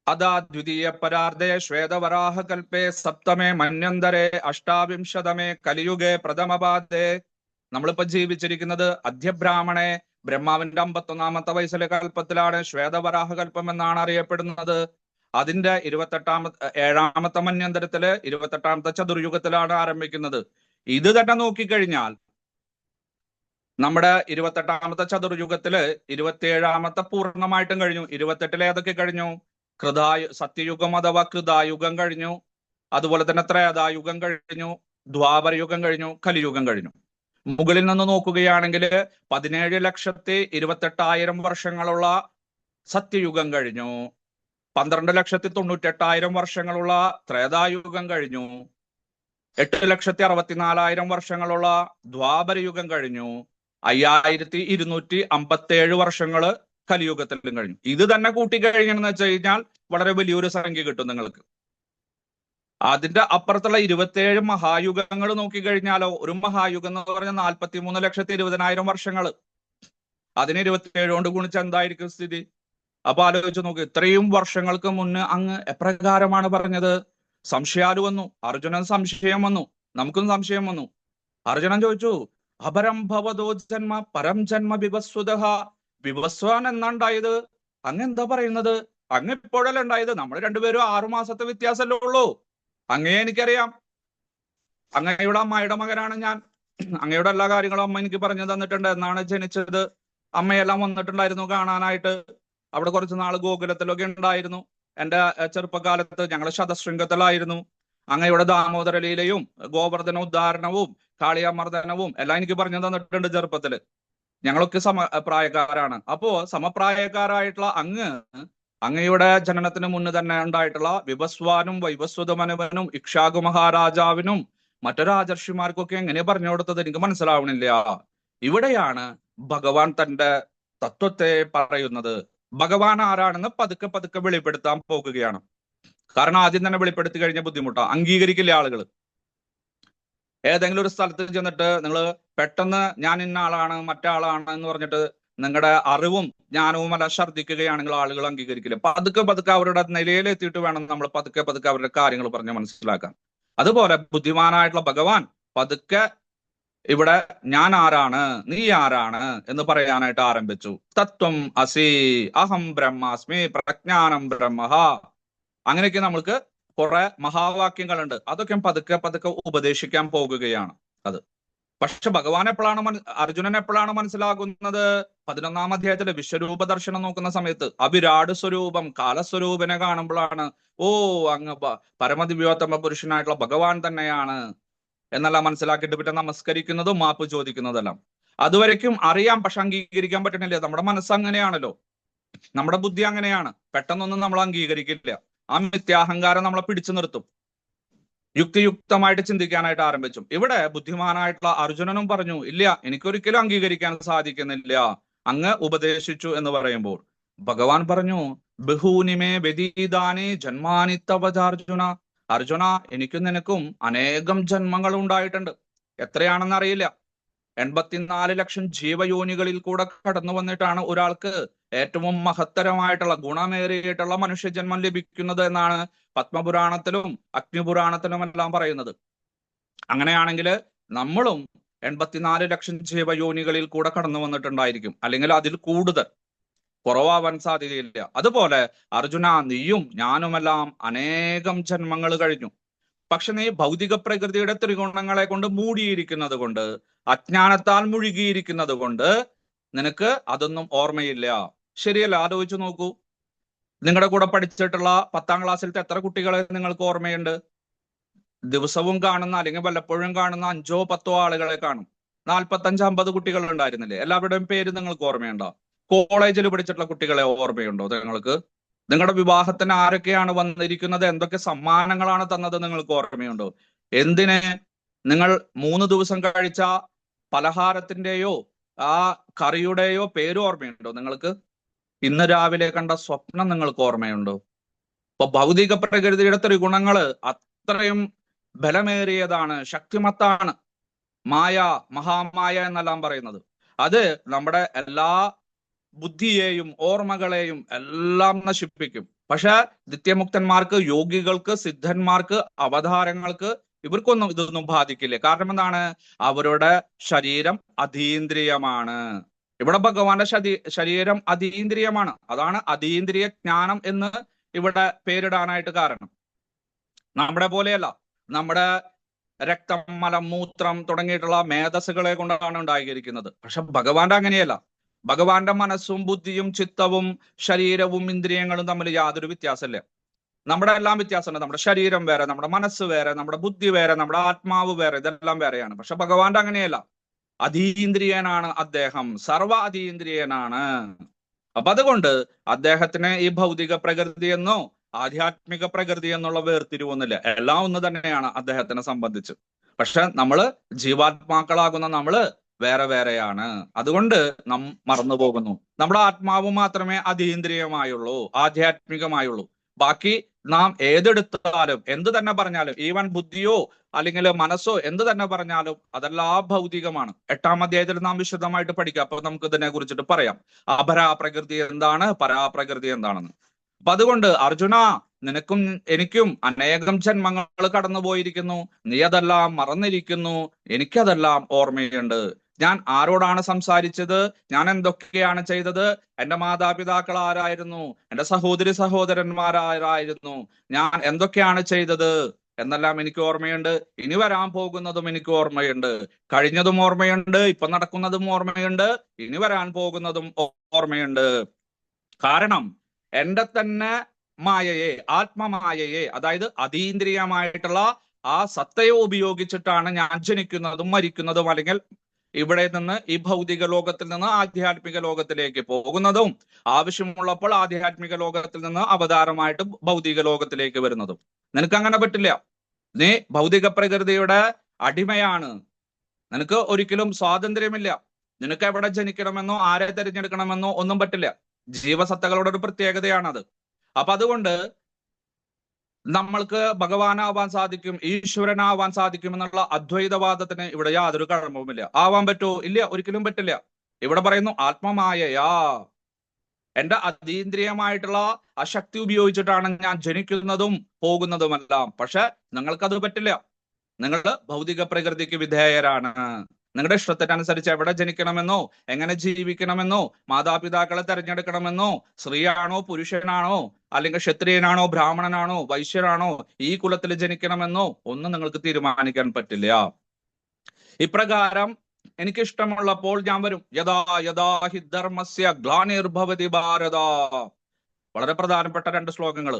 അതാ ദ്വിതീയ പരാർദ്ധേ ശ്വേതവരാഹ കൽപ്പേ സപ്തമേ മന്യന്തരേ അഷ്ടാവിംശതമേ കലിയുഗേ പ്രഥമപാദേ. നമ്മളിപ്പോ ജീവിച്ചിരിക്കുന്നത് അധ്യബ്രാഹ്മണെ ബ്രഹ്മാവിന്റെ 51-ാമത്തെ വയസ്സിലെ കൽപ്പത്തിലാണ്. ശ്വേതവരാഹ കൽപ്പം എന്നാണ് അറിയപ്പെടുന്നത്. അതിന്റെ 7-ാമത്തെ മന്യന്തരത്തില് 28-ാമത്തെ ചതുർയുഗത്തിലാണ് ആരംഭിക്കുന്നത്. ഇത് തന്നെ നോക്കിക്കഴിഞ്ഞാൽ നമ്മുടെ 28-ാമത്തെ ചതുർയുഗത്തില് 27-ാമത്തെ പൂർണ്ണമായിട്ടും കഴിഞ്ഞു. 28-ൽ ഏതൊക്കെ കഴിഞ്ഞു? സത്യയുഗം അഥവാ കൃതായുഗം കഴിഞ്ഞു, അതുപോലെ തന്നെ ത്രേതായുഗം കഴിഞ്ഞു, ദ്വാപരയുഗം കഴിഞ്ഞു, കലിയുഗം കഴിഞ്ഞു. മുകളിൽ നിന്ന് നോക്കുകയാണെങ്കിൽ 17,28,000 വർഷങ്ങളുള്ള സത്യയുഗം കഴിഞ്ഞു, 12,98,000 വർഷങ്ങളുള്ള ത്രേതായുഗം കഴിഞ്ഞു, 8,64,000 വർഷങ്ങളുള്ള ദ്വാപരയുഗം കഴിഞ്ഞു, 5,257 വർഷങ്ങള് കലിയുഗത്തിലും കഴിഞ്ഞു. ഇത് തന്നെ കൂട്ടിക്കഴിഞ്ഞെന്ന് വെച്ച് കഴിഞ്ഞാൽ വളരെ വലിയൊരു സംഖ്യ കിട്ടും നിങ്ങൾക്ക്. അതിന്റെ അപ്പുറത്തുള്ള 27 മഹായുഗങ്ങൾ നോക്കിക്കഴിഞ്ഞാലോ, ഒരു മഹായുഗം എന്ന് പറഞ്ഞാൽ 43,20,000 വർഷങ്ങൾ. അതിന് 27 കൊണ്ട് ഗുണിച്ച് എന്തായിരിക്കും സ്ഥിതി? അപ്പൊ ആലോചിച്ച് നോക്ക്, ഇത്രയും വർഷങ്ങൾക്ക് മുന്നേ അങ്ങ് എപ്രകാരമാണ് പറഞ്ഞത്? സംശയാലു വന്നു, അർജുനൻ സംശയം വന്നു, നമുക്കും സംശയം വന്നു. അർജുനൻ ചോദിച്ചു, അപരം ഭവതോ ജന്മ പരം ജന്മ വിവസ്വതഃ. വിവസ്വാൻ എന്നാണ്ടായത്? അങ്ങ് എന്താ പറയുന്നത്? അങ്ങ് ഇപ്പോഴല്ലേ ഉണ്ടായത്? നമ്മൾ രണ്ടുപേരും 6 മാസത്തെ വ്യത്യാസമല്ലേ ഉള്ളൂ. അങ്ങയെ എനിക്കറിയാം, അങ്ങയുടെ അമ്മയുടെ മകനാണ് ഞാൻ. അങ്ങയുടെ എല്ലാ കാര്യങ്ങളും അമ്മ എനിക്ക് പറഞ്ഞു തന്നിട്ടുണ്ട്. എന്നാണ് ജനിച്ചത്, അമ്മയെല്ലാം വന്നിട്ടുണ്ടായിരുന്നു കാണാനായിട്ട്. അവിടെ കുറച്ച് നാൾ ഗോകുലത്തിലൊക്കെ ഉണ്ടായിരുന്നു. എന്റെ ചെറുപ്പകാലത്ത് ഞങ്ങൾ ശതശൃംഗത്തിലായിരുന്നു. അങ്ങയുടെ ദാമോദര ലീലയും ഗോവർദ്ധന ഉദ്ധാരണവും കാളിയമർദ്ദനവും എല്ലാം എനിക്ക് പറഞ്ഞു തന്നിട്ടുണ്ട് ചെറുപ്പത്തില്. ഞങ്ങളൊക്കെ സമപ്രായക്കാരാണ്. അപ്പോ സമപ്രായക്കാരായിട്ടുള്ള അങ്ങയുടെ ജനനത്തിന് മുന്നേ തന്നെ ഉണ്ടായിട്ടുള്ള വിവസ്വാനും വൈവസ്വതമനുവനും ഇക്ഷാകു മഹാരാജാവിനും മറ്റു രാജർഷിമാർക്കൊക്കെ എങ്ങനെ പറഞ്ഞു കൊടുത്തത് എനിക്ക് മനസ്സിലാവണില്ല. ഇവിടെയാണ് ഭഗവാൻ തന്റെ തത്വത്തെ പറയുന്നത്. ഭഗവാൻ ആരാണെന്ന് പതുക്കെ പതുക്കെ വെളിപ്പെടുത്താൻ പോകുകയാണ്. കാരണം ആദ്യം തന്നെ വെളിപ്പെടുത്തി കഴിഞ്ഞ ബുദ്ധിമുട്ടാണ്, അംഗീകരിക്കില്ല ആളുകൾ. ഏതെങ്കിലും ഒരു സ്ഥലത്ത് ചെന്നിട്ട് നിങ്ങൾ പെട്ടെന്ന് ഞാൻ ഇന്ന ആളാണ് മറ്റാളാണ് എന്ന് പറഞ്ഞിട്ട് നിങ്ങളുടെ അറിവും ജ്ഞാനവും എല്ലാം ഛർദ്ദിക്കുകയാണെങ്കിൽ ആളുകൾ അംഗീകരിക്കില്ല. പതുക്കെ പതുക്കെ അവരുടെ നിലയിലെത്തിയിട്ട് വേണം നമ്മൾ പതുക്കെ പതുക്കെ അവരുടെ കാര്യങ്ങൾ പറഞ്ഞ് മനസ്സിലാക്കാൻ. അതുപോലെ ബുദ്ധിമാനായിട്ടുള്ള ഭഗവാൻ പതുക്കെ ഇവിടെ ഞാൻ ആരാണ്, നീ ആരാണ് എന്ന് പറയാനായിട്ട് ആരംഭിച്ചു. തത്വം അസി അഹം ബ്രഹ്മാസ്മി പ്രജ്ഞാനം ബ്രഹ്മ. അങ്ങനെയൊക്കെ നമ്മൾക്ക് കുറെ മഹാവാക്യങ്ങളുണ്ട്. അതൊക്കെ പതുക്കെ പതുക്കെ ഉപദേശിക്കാൻ പോകുകയാണ് അത്. പക്ഷെ ഭഗവാൻ എപ്പോഴാണ് അർജുനൻ എപ്പോഴാണ് മനസ്സിലാകുന്നത്? 11-ാം അധ്യായത്തിലെ വിശ്വരൂപ ദർശനം നോക്കുന്ന സമയത്ത് അവിരാട് സ്വരൂപം കാലസ്വരൂപനെ കാണുമ്പോഴാണ് അങ്ങ് പരമദിവ്യോത്തമ പുരുഷനായിട്ടുള്ള ഭഗവാൻ തന്നെയാണ് എന്നെല്ലാം മനസ്സിലാക്കിയിട്ട് പിന്നെ നമസ്കരിക്കുന്നതും മാപ്പ് ചോദിക്കുന്നതെല്ലാം. അതുവരയ്ക്കും അറിയാം, പക്ഷെ അംഗീകരിക്കാൻ പറ്റണില്ല. നമ്മുടെ മനസ്സ് അങ്ങനെയാണല്ലോ, നമ്മുടെ ബുദ്ധി അങ്ങനെയാണ്. പെട്ടെന്നൊന്നും നമ്മൾ അംഗീകരിക്കില്ല. ആ മിഥ്യാഹങ്കാരം നമ്മളെ പിടിച്ചു നിർത്തും. യുക്തിയുക്തമായിട്ട് ചിന്തിക്കാനായിട്ട് ആരംഭിച്ചു. ഇവിടെ ബുദ്ധിമാനായിട്ടുള്ള അർജുനനും പറഞ്ഞു, ഇല്ല, എനിക്കൊരിക്കലും അംഗീകരിക്കാൻ സാധിക്കുന്നില്ല, അങ്ങ് ഉപദേശിച്ചു എന്ന് പറയുമ്പോൾ ഭഗവാൻ പറഞ്ഞു, ബഹൂനിമേ വ്യതീതാനി ജന്മാനി തവചാർജുന. അർജുന, എനിക്കും നിനക്കും അനേകം ജന്മങ്ങൾ ഉണ്ടായിട്ടുണ്ട്. എത്രയാണെന്ന് അറിയില്ല. 84 ലക്ഷം ജീവയോനികളിൽ കൂടെ കടന്നു വന്നിട്ടാണ് ഒരാൾക്ക് ഏറ്റവും മഹത്തരമായിട്ടുള്ള ഗുണമേറിയിട്ടുള്ള മനുഷ്യജന്മം ലഭിക്കുന്നത് എന്നാണ് പത്മപുരാണത്തിലും അഗ്നിപുരാണത്തിലും എല്ലാം പറയുന്നത്. അങ്ങനെയാണെങ്കിൽ നമ്മളും 84 ലക്ഷം ജീവയോനികളിൽ കൂടെ കടന്നു വന്നിട്ടുണ്ടായിരിക്കും, അല്ലെങ്കിൽ അതിൽ കൂടുതൽ. കുറവാവാൻ സാധ്യതയില്ല. അതുപോലെ അർജുന, നീയും ഞാനുമെല്ലാം അനേകം ജന്മങ്ങൾ കഴിഞ്ഞു. പക്ഷെ നീ ഭൗതിക പ്രകൃതിയുടെ ത്രിഗുണങ്ങളെ കൊണ്ട് മൂടിയിരിക്കുന്നത് കൊണ്ട്, അജ്ഞാനത്താൽ മുഴുകിയിരിക്കുന്നത് കൊണ്ട് നിനക്ക് അതൊന്നും ഓർമ്മയില്ല. ശരിയല്ല? ആലോചിച്ചു നോക്കൂ. നിങ്ങളുടെ കൂടെ പഠിച്ചിട്ടുള്ള 10ാം ക്ലാസ്സിലത്തെ എത്ര കുട്ടികളെ നിങ്ങൾക്ക് ഓർമ്മയുണ്ട്? ദിവസവും കാണുന്ന അല്ലെങ്കിൽ വല്ലപ്പോഴും കാണുന്ന 5ഓ 10ഓ ആളുകളെ കാണും. 45-50 കുട്ടികൾ ഉണ്ടായിരുന്നില്ലേ? എല്ലാവരുടെയും പേര് നിങ്ങൾക്ക് ഓർമ്മയുണ്ടോ? കോളേജിൽ പഠിച്ചിട്ടുള്ള കുട്ടികളെ ഓർമ്മയുണ്ടോ നിങ്ങൾക്ക്? നിങ്ങളുടെ വിവാഹത്തിന് ആരൊക്കെയാണ് വന്നിരിക്കുന്നത്, എന്തൊക്കെ സമ്മാനങ്ങളാണ് തന്നത് നിങ്ങൾക്ക് ഓർമ്മയുണ്ടോ? എന്തിന് നിങ്ങൾ 3 ദിവസം കഴിച്ച പലഹാരത്തിന്റെയോ ആ കറിയുടെയോ പേര് ഓർമ്മയുണ്ടോ നിങ്ങൾക്ക്? ഇന്ന് രാവിലെ കണ്ട സ്വപ്നം നിങ്ങൾക്ക് ഓർമ്മയുണ്ടോ? അപ്പൊ ഭൗതിക പ്രകൃതിയുടെ ത്രിഗുണങ്ങള് അത്രയും ബലമേറിയതാണ്, ശക്തിമത്താണ്. മായ, മഹാമായ എന്നെല്ലാം പറയുന്നത് അത് നമ്മുടെ എല്ലാ ബുദ്ധിയെയും ഓർമ്മകളെയും എല്ലാം നശിപ്പിക്കും. പക്ഷെ നിത്യമുക്തന്മാർക്ക്, യോഗികൾക്ക്, സിദ്ധന്മാർക്ക്, അവതാരങ്ങൾക്ക് ഇവർക്കൊന്നും ഇതൊന്നും ബാധിക്കില്ല. കാരണം എന്താണ്? അവരുടെ ശരീരം അതീന്ദ്രിയമാണ്. ഇവിടെ ഭഗവാന്റെ ശരീരം അതീന്ദ്രിയമാണ്. അതാണ് അതീന്ദ്രിയ ജ്ഞാനം എന്ന് ഇവിടെ പേരിടാനായിട്ട് കാരണം. നമ്മുടെ പോലെയല്ല. നമ്മുടെ രക്തം, മലം, മൂത്രം തുടങ്ങിയിട്ടുള്ള മേധസ്സുകളെ കൊണ്ടാണ് ഉണ്ടായിരിക്കുന്നത്. പക്ഷെ ഭഗവാന്റെ അങ്ങനെയല്ല. ഭഗവാന്റെ മനസ്സും ബുദ്ധിയും ചിത്തവും ശരീരവും ഇന്ദ്രിയങ്ങളും തമ്മിൽ യാതൊരു വ്യത്യാസമില്ല. നമ്മുടെ എല്ലാം വ്യത്യാസമുണ്ട്. നമ്മുടെ ശരീരം വേറെ, നമ്മുടെ മനസ്സ് വേറെ, നമ്മുടെ ബുദ്ധി വേറെ, നമ്മുടെ ആത്മാവ് വേറെ, ഇതെല്ലാം വേറെയാണ്. പക്ഷെ ഭഗവാന്റെ അങ്ങനെയല്ല. അതീന്ദ്രിയനാണ് അദ്ദേഹം, സർവ അതീന്ദ്രിയനാണ്. അപ്പൊ അതുകൊണ്ട് അദ്ദേഹത്തിന് ഈ ഭൗതിക പ്രകൃതി എന്നോ ആധ്യാത്മിക പ്രകൃതി എന്നുള്ള വേർതിരിവൊന്നുമില്ല. എല്ലാം ഒന്ന് തന്നെയാണ് അദ്ദേഹത്തിനെ സംബന്ധിച്ച്. പക്ഷെ നമ്മള് ജീവാത്മാക്കളാകുന്ന നമ്മള് വേറെ വേറെയാണ്. അതുകൊണ്ട് നാം മറന്നു പോകുന്നു. നമ്മുടെ ആത്മാവ് മാത്രമേ അതീന്ദ്രിയമായുള്ളൂ, ആധ്യാത്മികമായുള്ളൂ. ബാക്കി നാം ഏതെടുത്താലും, എന്ത് തന്നെ പറഞ്ഞാലും, ഈവൻ ബുദ്ധിയോ അല്ലെങ്കിൽ മനസ്സോ എന്ത് തന്നെ പറഞ്ഞാലും അതെല്ലാം ഭൗതികമാണ്. 8ാം അധ്യായത്തിൽ നാം വിശദമായിട്ട് പഠിക്കാം. അപ്പൊ നമുക്ക് ഇതിനെ കുറിച്ചിട്ട് പറയാം. അപരാപ്രകൃതി എന്താണ്, പരാപ്രകൃതി എന്താണെന്ന്. അപ്പൊ അതുകൊണ്ട് അർജുന, നിനക്കും എനിക്കും അനേകം ജന്മങ്ങൾ കടന്നുപോയിരിക്കുന്നു. നീ അതെല്ലാം മറന്നിരിക്കുന്നു. എനിക്കതെല്ലാം ഓർമ്മയുണ്ട്. ഞാൻ ആരോടാണ് സംസാരിച്ചത്, ഞാൻ എന്തൊക്കെയാണ് ചെയ്തത്, എന്റെ മാതാപിതാക്കൾ ആരായിരുന്നു, എന്റെ സഹോദരി സഹോദരന്മാരായിരുന്നു, ഞാൻ എന്തൊക്കെയാണ് ചെയ്തത് എന്നെല്ലാം എനിക്ക് ഓർമ്മയുണ്ട്. ഇനി വരാൻ പോകുന്നതും എനിക്ക് ഓർമ്മയുണ്ട്. കഴിഞ്ഞതും ഓർമ്മയുണ്ട്, ഇപ്പൊ നടക്കുന്നതും ഓർമ്മയുണ്ട്, ഇനി വരാൻ പോകുന്നതും ഓർമ്മയുണ്ട്. കാരണം എന്റെ തന്നെ മായയെ, ആത്മമായയെ, അതായത് അതീന്ദ്രിയമായിട്ടുള്ള ആ സത്തയെ ഉപയോഗിച്ചിട്ടാണ് ഞാൻ ജനിക്കുന്നതും മരിക്കുന്നതും, അല്ലെങ്കിൽ ഇവിടെ നിന്ന് ഈ ഭൗതിക ലോകത്തിൽ നിന്ന് ആധ്യാത്മിക ലോകത്തിലേക്ക് പോകുന്നതും, ആവശ്യമുള്ളപ്പോൾ ആധ്യാത്മിക ലോകത്തിൽ നിന്ന് അവതാരമായിട്ട് ഭൗതിക ലോകത്തിലേക്ക് വരുന്നതും. നിനക്ക് അങ്ങനെ പറ്റില്ല. നീ ഭൗതിക പ്രകൃതിയുടെ അടിമയാണ്. നിനക്ക് ഒരിക്കലും സ്വാതന്ത്ര്യമില്ല. നിനക്ക് എവിടെ ജനിക്കണമെന്നോ ആരെ തിരഞ്ഞെടുക്കണമെന്നോ ഒന്നും പറ്റില്ല. ജീവസത്തകളുടെ ഒരു പ്രത്യേകതയാണത്. അപ്പൊ അതുകൊണ്ട് നമ്മൾക്ക് ഭഗവാനാവാൻ സാധിക്കും, ഈശ്വരനാവാൻ സാധിക്കും എന്നുള്ള അദ്വൈതവാദത്തിന് ഇവിടെ യാതൊരു കഴമ്പുമില്ല. ആവാൻ പറ്റുമോ? ഇല്ല, ഒരിക്കലും പറ്റില്ല. ഇവിടെ പറയുന്നു ആത്മമായയാ, എന്റെ അതീന്ദ്രിയമായിട്ടുള്ള ആ ശക്തി ഉപയോഗിച്ചിട്ടാണ് ഞാൻ ജനിക്കുന്നതും പോകുന്നതുമെല്ലാം. പക്ഷെ നിങ്ങൾക്കത് പറ്റില്ല. നിങ്ങൾ ഭൗതിക പ്രകൃതിക്ക് വിധേയരാണ്. നിങ്ങളുടെ ഇഷ്ടത്തിനനുസരിച്ച് എവിടെ ജനിക്കണമെന്നോ എങ്ങനെ ജീവിക്കണമെന്നോ മാതാപിതാക്കളെ തെരഞ്ഞെടുക്കണമെന്നോ, സ്ത്രീയാണോ പുരുഷനാണോ അല്ലെങ്കിൽ ക്ഷത്രിയനാണോ ബ്രാഹ്മണനാണോ വൈശ്യനാണോ ഈ കുലത്തിൽ ജനിക്കണമെന്നോ ഒന്നും നിങ്ങൾക്ക് തീരുമാനിക്കാൻ പറ്റില്ല. ഇപ്രകാരം എനിക്ക് ഇഷ്ടമുള്ളപ്പോൾ ഞാൻ വരും. യഥാ യഥാ ഹി ധർമ്മസ്യ ഗ്ലാനിർഭവതി ഭാരത. വളരെ പ്രധാനപ്പെട്ട 2 ശ്ലോകങ്ങൾ.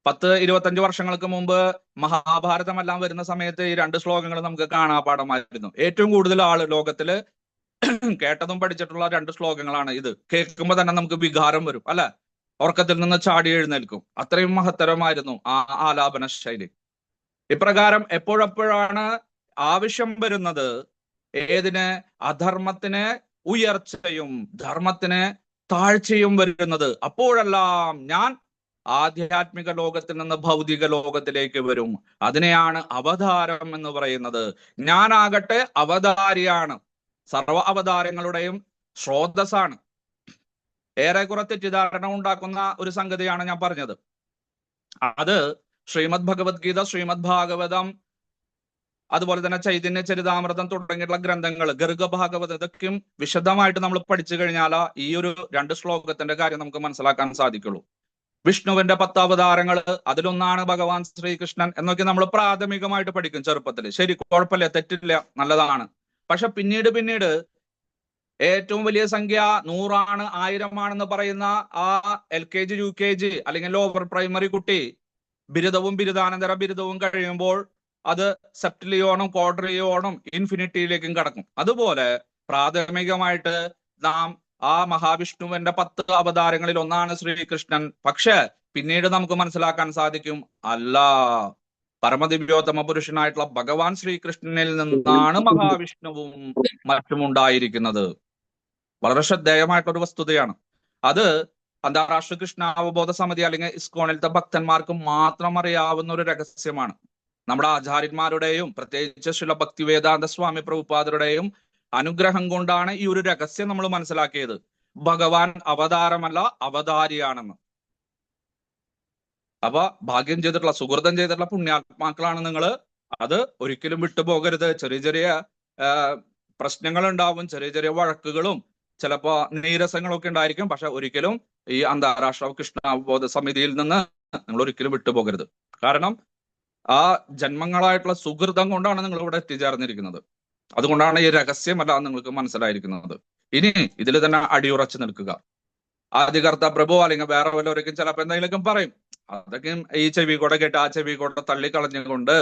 10-25 വർഷങ്ങൾക്ക് മുമ്പ് മഹാഭാരതം എല്ലാം വരുന്ന സമയത്ത് ഈ 2 ശ്ലോകങ്ങൾ നമുക്ക് കാണാപാഠമായിരുന്നു. ഏറ്റവും കൂടുതൽ ആള് ലോകത്തില് കേട്ടതും പഠിച്ചിട്ടുള്ള 2 ശ്ലോകങ്ങളാണ് ഇത്. കേൾക്കുമ്പോൾ തന്നെ നമുക്ക് വികാരം വരും, അല്ലെ? ഉറക്കത്തിൽ നിന്ന് ചാടി എഴുന്നേൽക്കും. അത്രയും മഹത്തരമായിരുന്നു ആ ആലാപന ശൈലി. ഇപ്രകാരം എപ്പോഴെപ്പോഴാണ് ആവശ്യം വരുന്നത്, ഏതിന്? അധർമ്മത്തിന് ഉയർച്ചയും ധർമ്മത്തിന് താഴ്ചയും വരുന്നത്, അപ്പോഴെല്ലാം ഞാൻ ആധ്യാത്മിക ലോകത്തിൽ നിന്ന് ഭൗതിക ലോകത്തിലേക്ക് വരും. അതിനെയാണ് അവതാരം എന്ന് പറയുന്നത്. ഞാനാകട്ടെ അവതാരിയാണ്, സർവ അവതാരങ്ങളുടെയും സ്രോതസ്സാണ്. ഏറെക്കുറെ തെറ്റിദ്ധാരണ ഉണ്ടാക്കുന്ന ഒരു സംഗതിയാണ് ഞാൻ പറഞ്ഞത്. അത് ശ്രീമദ് ഭഗവത്ഗീത, ശ്രീമദ് ഭാഗവതം, അതുപോലെ തന്നെ ചൈതന്യ ചരിതാമൃതം തുടങ്ങിയിട്ടുള്ള ഗ്രന്ഥങ്ങൾ, ഗർഗഭാഗവതം, ഇതൊക്കെയും വിശദമായിട്ട് നമ്മൾ പഠിച്ചു കഴിഞ്ഞാൽ ഈ ഒരു 2 ശ്ലോകത്തിന്റെ കാര്യം നമുക്ക് മനസ്സിലാക്കാൻ സാധിക്കുള്ളൂ. വിഷ്ണുവിന്റെ 10 അവതാരങ്ങൾ, അതിലൊന്നാണ് ഭഗവാൻ ശ്രീകൃഷ്ണൻ എന്നൊക്കെ നമ്മൾ പ്രാഥമികമായിട്ട് പഠിക്കും ചെറുപ്പത്തിൽ. ശരി, കുഴപ്പമില്ല, തെറ്റില്ല, നല്ലതാണ്. പക്ഷെ പിന്നീട് ഏറ്റവും വലിയ സംഖ്യ 100 ആണ്, 1000 ആണെന്ന് പറയുന്ന ആ LKG UKG അല്ലെങ്കിൽ ലോവർ പ്രൈമറി കുട്ടി ബിരുദവും ബിരുദാനന്തര ബിരുദവും കഴിയുമ്പോൾ അത് സെപ്റ്റിലിയോണും ക്വാഡ്രിയോണും ഇൻഫിനിറ്റിയിലേക്കും കടക്കും. അതുപോലെ പ്രാഥമികമായിട്ട് നാം ആ മഹാവിഷ്ണുവിന്റെ 10 അവതാരങ്ങളിൽ ഒന്നാണ് ശ്രീകൃഷ്ണൻ. പക്ഷെ പിന്നീട് നമുക്ക് മനസ്സിലാക്കാൻ സാധിക്കും, അല്ല, പരമദിവ്യോത്തമ പുരുഷനായിട്ടുള്ള ഭഗവാൻ ശ്രീകൃഷ്ണനിൽ നിന്നാണ് മഹാവിഷ്ണുവും മറ്റും ഉണ്ടായിരിക്കുന്നത്. വളരെ ശ്രദ്ധേയമായിട്ടൊരു വസ്തുതയാണ്. അത് അന്താരാഷ്ട്ര കൃഷ്ണ അവബോധ സമിതി അല്ലെങ്കിൽ ഇസ്കോണിലത്തെ ഭക്തന്മാർക്ക് മാത്രം അറിയാവുന്ന ഒരു രഹസ്യമാണ്. നമ്മുടെ ആചാര്യന്മാരുടെയും പ്രത്യേകിച്ച് ശ്രീല ഭക്തിവേദാന്ത സ്വാമി പ്രഭുപാദരുടെയും അനുഗ്രഹം കൊണ്ടാണ് ഈ ഒരു രഹസ്യം നമ്മൾ മനസ്സിലാക്കിയത്. ഭഗവാൻ അവതാരമല്ല, അവതാരിയാണെന്ന്. അപ്പൊ ഭാഗ്യം ചെയ്തിട്ടുള്ള, സുഹൃതം ചെയ്തിട്ടുള്ള പുണ്യാത്മാക്കളാണ് നിങ്ങൾ. അത് ഒരിക്കലും വിട്ടുപോകരുത്. ചെറിയ ചെറിയ പ്രശ്നങ്ങൾ ഉണ്ടാവും, ചെറിയ ചെറിയ വഴക്കുകളും ചിലപ്പോ നീരസങ്ങളൊക്കെ ഉണ്ടായിരിക്കും. പക്ഷെ ഒരിക്കലും ഈ അന്താരാഷ്ട്ര കൃഷ്ണ അവബോധ സമിതിയിൽ നിന്ന് നിങ്ങൾ ഒരിക്കലും വിട്ടുപോകരുത്. കാരണം ആ ജന്മങ്ങളായിട്ടുള്ള സുഹൃതം കൊണ്ടാണ് നിങ്ങൾ ഇവിടെ എത്തിച്ചേർന്നിരിക്കുന്നത്. അതുകൊണ്ടാണ് ഈ രഹസ്യമല്ല നിങ്ങൾക്ക് മനസ്സിലായിരിക്കുന്നത്. ഇനി ഇതിൽ തന്നെ അടിയുറച്ചു നിൽക്കുക. ആദികർത്ത പ്രഭു അല്ലെങ്കിൽ വേറെ വല്ലവരൊക്കെ ചിലപ്പോൾ എന്തെങ്കിലുമൊക്കെ പറയും. അതൊക്കെ ഈ ചെവി കൂടെ കേട്ട് ആ ചെവി കൂടെ തള്ളിക്കളഞ്ഞുകൊണ്ട്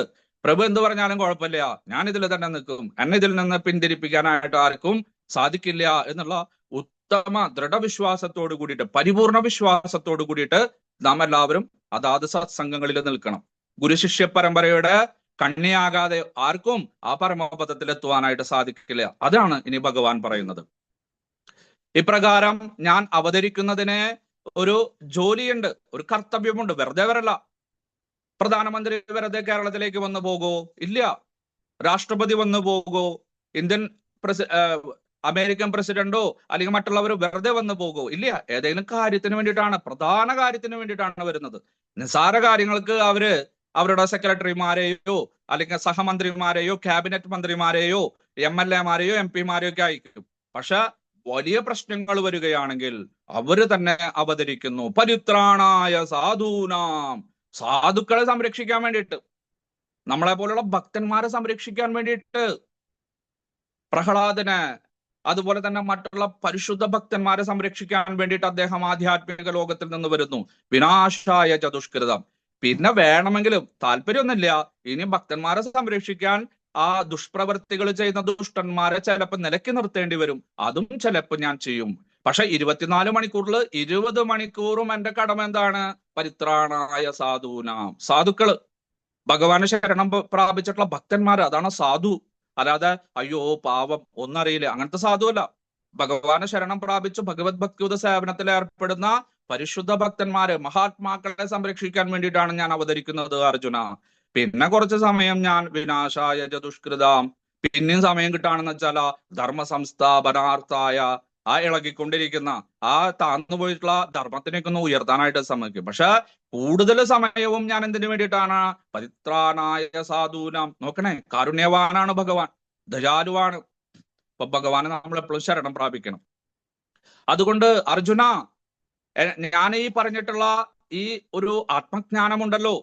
പ്രഭു എന്ത് പറഞ്ഞാലും കുഴപ്പമില്ല, ഞാൻ ഇതിൽ തന്നെ നിൽക്കും, എന്നെ ഇതിൽ നിന്ന് പിന്തിരിപ്പിക്കാനായിട്ട് ആർക്കും സാധിക്കില്ല എന്നുള്ള ഉത്തമ ദൃഢവിശ്വാസത്തോട് കൂടിയിട്ട്, പരിപൂർണ വിശ്വാസത്തോട് കൂടിയിട്ട് നാം എല്ലാവരും അതാത് സത്സംഗങ്ങളിൽ നിൽക്കണം. ഗുരുശിഷ്യ പരമ്പരയുടെ കണ്ണിയാകാതെ ആർക്കും ആ പരമപദത്തിൽ എത്തുവാനായിട്ട് സാധിക്കില്ല. അതാണ് ഇനി ഭഗവാൻ പറയുന്നത്. ഇപ്രകാരം ഞാൻ അവതരിക്കുന്നതിന് ഒരു ജോലിയുണ്ട്, ഒരു കർത്തവ്യമുണ്ട്. വെറുതെ വരല്ല. പ്രധാനമന്ത്രി വെറുതെ കേരളത്തിലേക്ക് വന്നു പോകോ? ഇല്ല. രാഷ്ട്രപതി വന്നു പോകോ? ഇന്ത്യൻ അമേരിക്കൻ പ്രസിഡന്റോ അല്ലെങ്കിൽ മറ്റുള്ളവർ വെറുതെ വന്നു പോകോ? ഇല്ല. ഏതെങ്കിലും കാര്യത്തിന് വേണ്ടിയിട്ടാണ്, പ്രധാന കാര്യത്തിന് വേണ്ടിയിട്ടാണ് വരുന്നത്. നിസ്സാര കാര്യങ്ങൾക്ക് അവരുടെ സെക്രട്ടറിമാരെയോ അല്ലെങ്കിൽ സഹമന്ത്രിമാരെയോ ക്യാബിനറ്റ് മന്ത്രിമാരെയോ MLA മാരെയോ MP മാരെയോ ഒക്കെ അയക്കും. പക്ഷെ വലിയ പ്രശ്നങ്ങൾ വരികയാണെങ്കിൽ അവര് തന്നെ അവതരിക്കുന്നു. പരിത്രാണായ സാധൂനാം, സാധുക്കളെ സംരക്ഷിക്കാൻ വേണ്ടിയിട്ട്, നമ്മളെ പോലുള്ള ഭക്തന്മാരെ സംരക്ഷിക്കാൻ വേണ്ടിയിട്ട്. പ്രഹ്ലാദന്, അതുപോലെ തന്നെ മറ്റുള്ള പരിശുദ്ധ ഭക്തന്മാരെ സംരക്ഷിക്കാൻ വേണ്ടിയിട്ട് അദ്ദേഹം ആധ്യാത്മിക ലോകത്തിൽ നിന്ന് വരുന്നു. വിനാശായ ചതുഷ്കൃതം. പിന്നെ വേണമെങ്കിലും താല്പര്യമൊന്നുമില്ല, ഇനി ഭക്തന്മാരെ സംരക്ഷിക്കാൻ ആ ദുഷ്പ്രവൃത്തികൾ ചെയ്യുന്ന ദുഷ്ടന്മാരെ ചിലപ്പോൾ നിലയ്ക്ക് നിർത്തേണ്ടി വരും. അതും ചിലപ്പോൾ ഞാൻ ചെയ്യും. പക്ഷെ 24 മണിക്കൂറിൽ 20 മണിക്കൂറും എന്റെ കടമ എന്താണ്? പരിത്രാണായ സാധൂനാം, സാധുക്കള്, ഭഗവാന് ശരണം പ്രാപിച്ചിട്ടുള്ള ഭക്തന്മാര്, അതാണ് സാധു. അല്ലാതെ അയ്യോ പാവം ഒന്നറിയില്ല അങ്ങനത്തെ സാധുവല്ല. ഭഗവാന് ശരണം പ്രാപിച്ച് ഭഗവത് ഭക്തിയുത സേവനത്തിൽ ഏർപ്പെടുന്ന പരിശുദ്ധ ഭക്തന്മാരെ, മഹാത്മാക്കളെ സംരക്ഷിക്കാൻ വേണ്ടിയിട്ടാണ് ഞാൻ അവതരിക്കുന്നത് അർജുന. പിന്നെ കുറച്ച് സമയം ഞാൻ വിനാശായ ചതുഷ്കൃതാം, പിന്നെയും സമയം കിട്ടാണെന്ന് വെച്ചാൽ ധർമ്മ സംസ്ഥാപനാർത്ഥായ, ആ ഇളകിക്കൊണ്ടിരിക്കുന്ന ആ താന്നുപോയിട്ടുള്ള ധർമ്മത്തിനൊക്കെ ഒന്ന് ഉയർത്താനായിട്ട് ശ്രമിക്കും. പക്ഷെ കൂടുതൽ സമയവും ഞാൻ എന്തിനു വേണ്ടിയിട്ടാണ്? പരിത്രാണായ സാധൂനാം. നോക്കണേ, കാരുണ്യവാനാണ് ഭഗവാൻ, ദയാലുവാണ്. അപ്പൊ ഭഗവാനെ നമ്മൾ എപ്പോഴും ശരണം പ്രാപിക്കണം. അതുകൊണ്ട് അർജുന, ഞാൻ ഈ പറഞ്ഞിട്ടുള്ള ഈ ഒരു ആത്മജ്ഞാനമുണ്ടല്ലോ,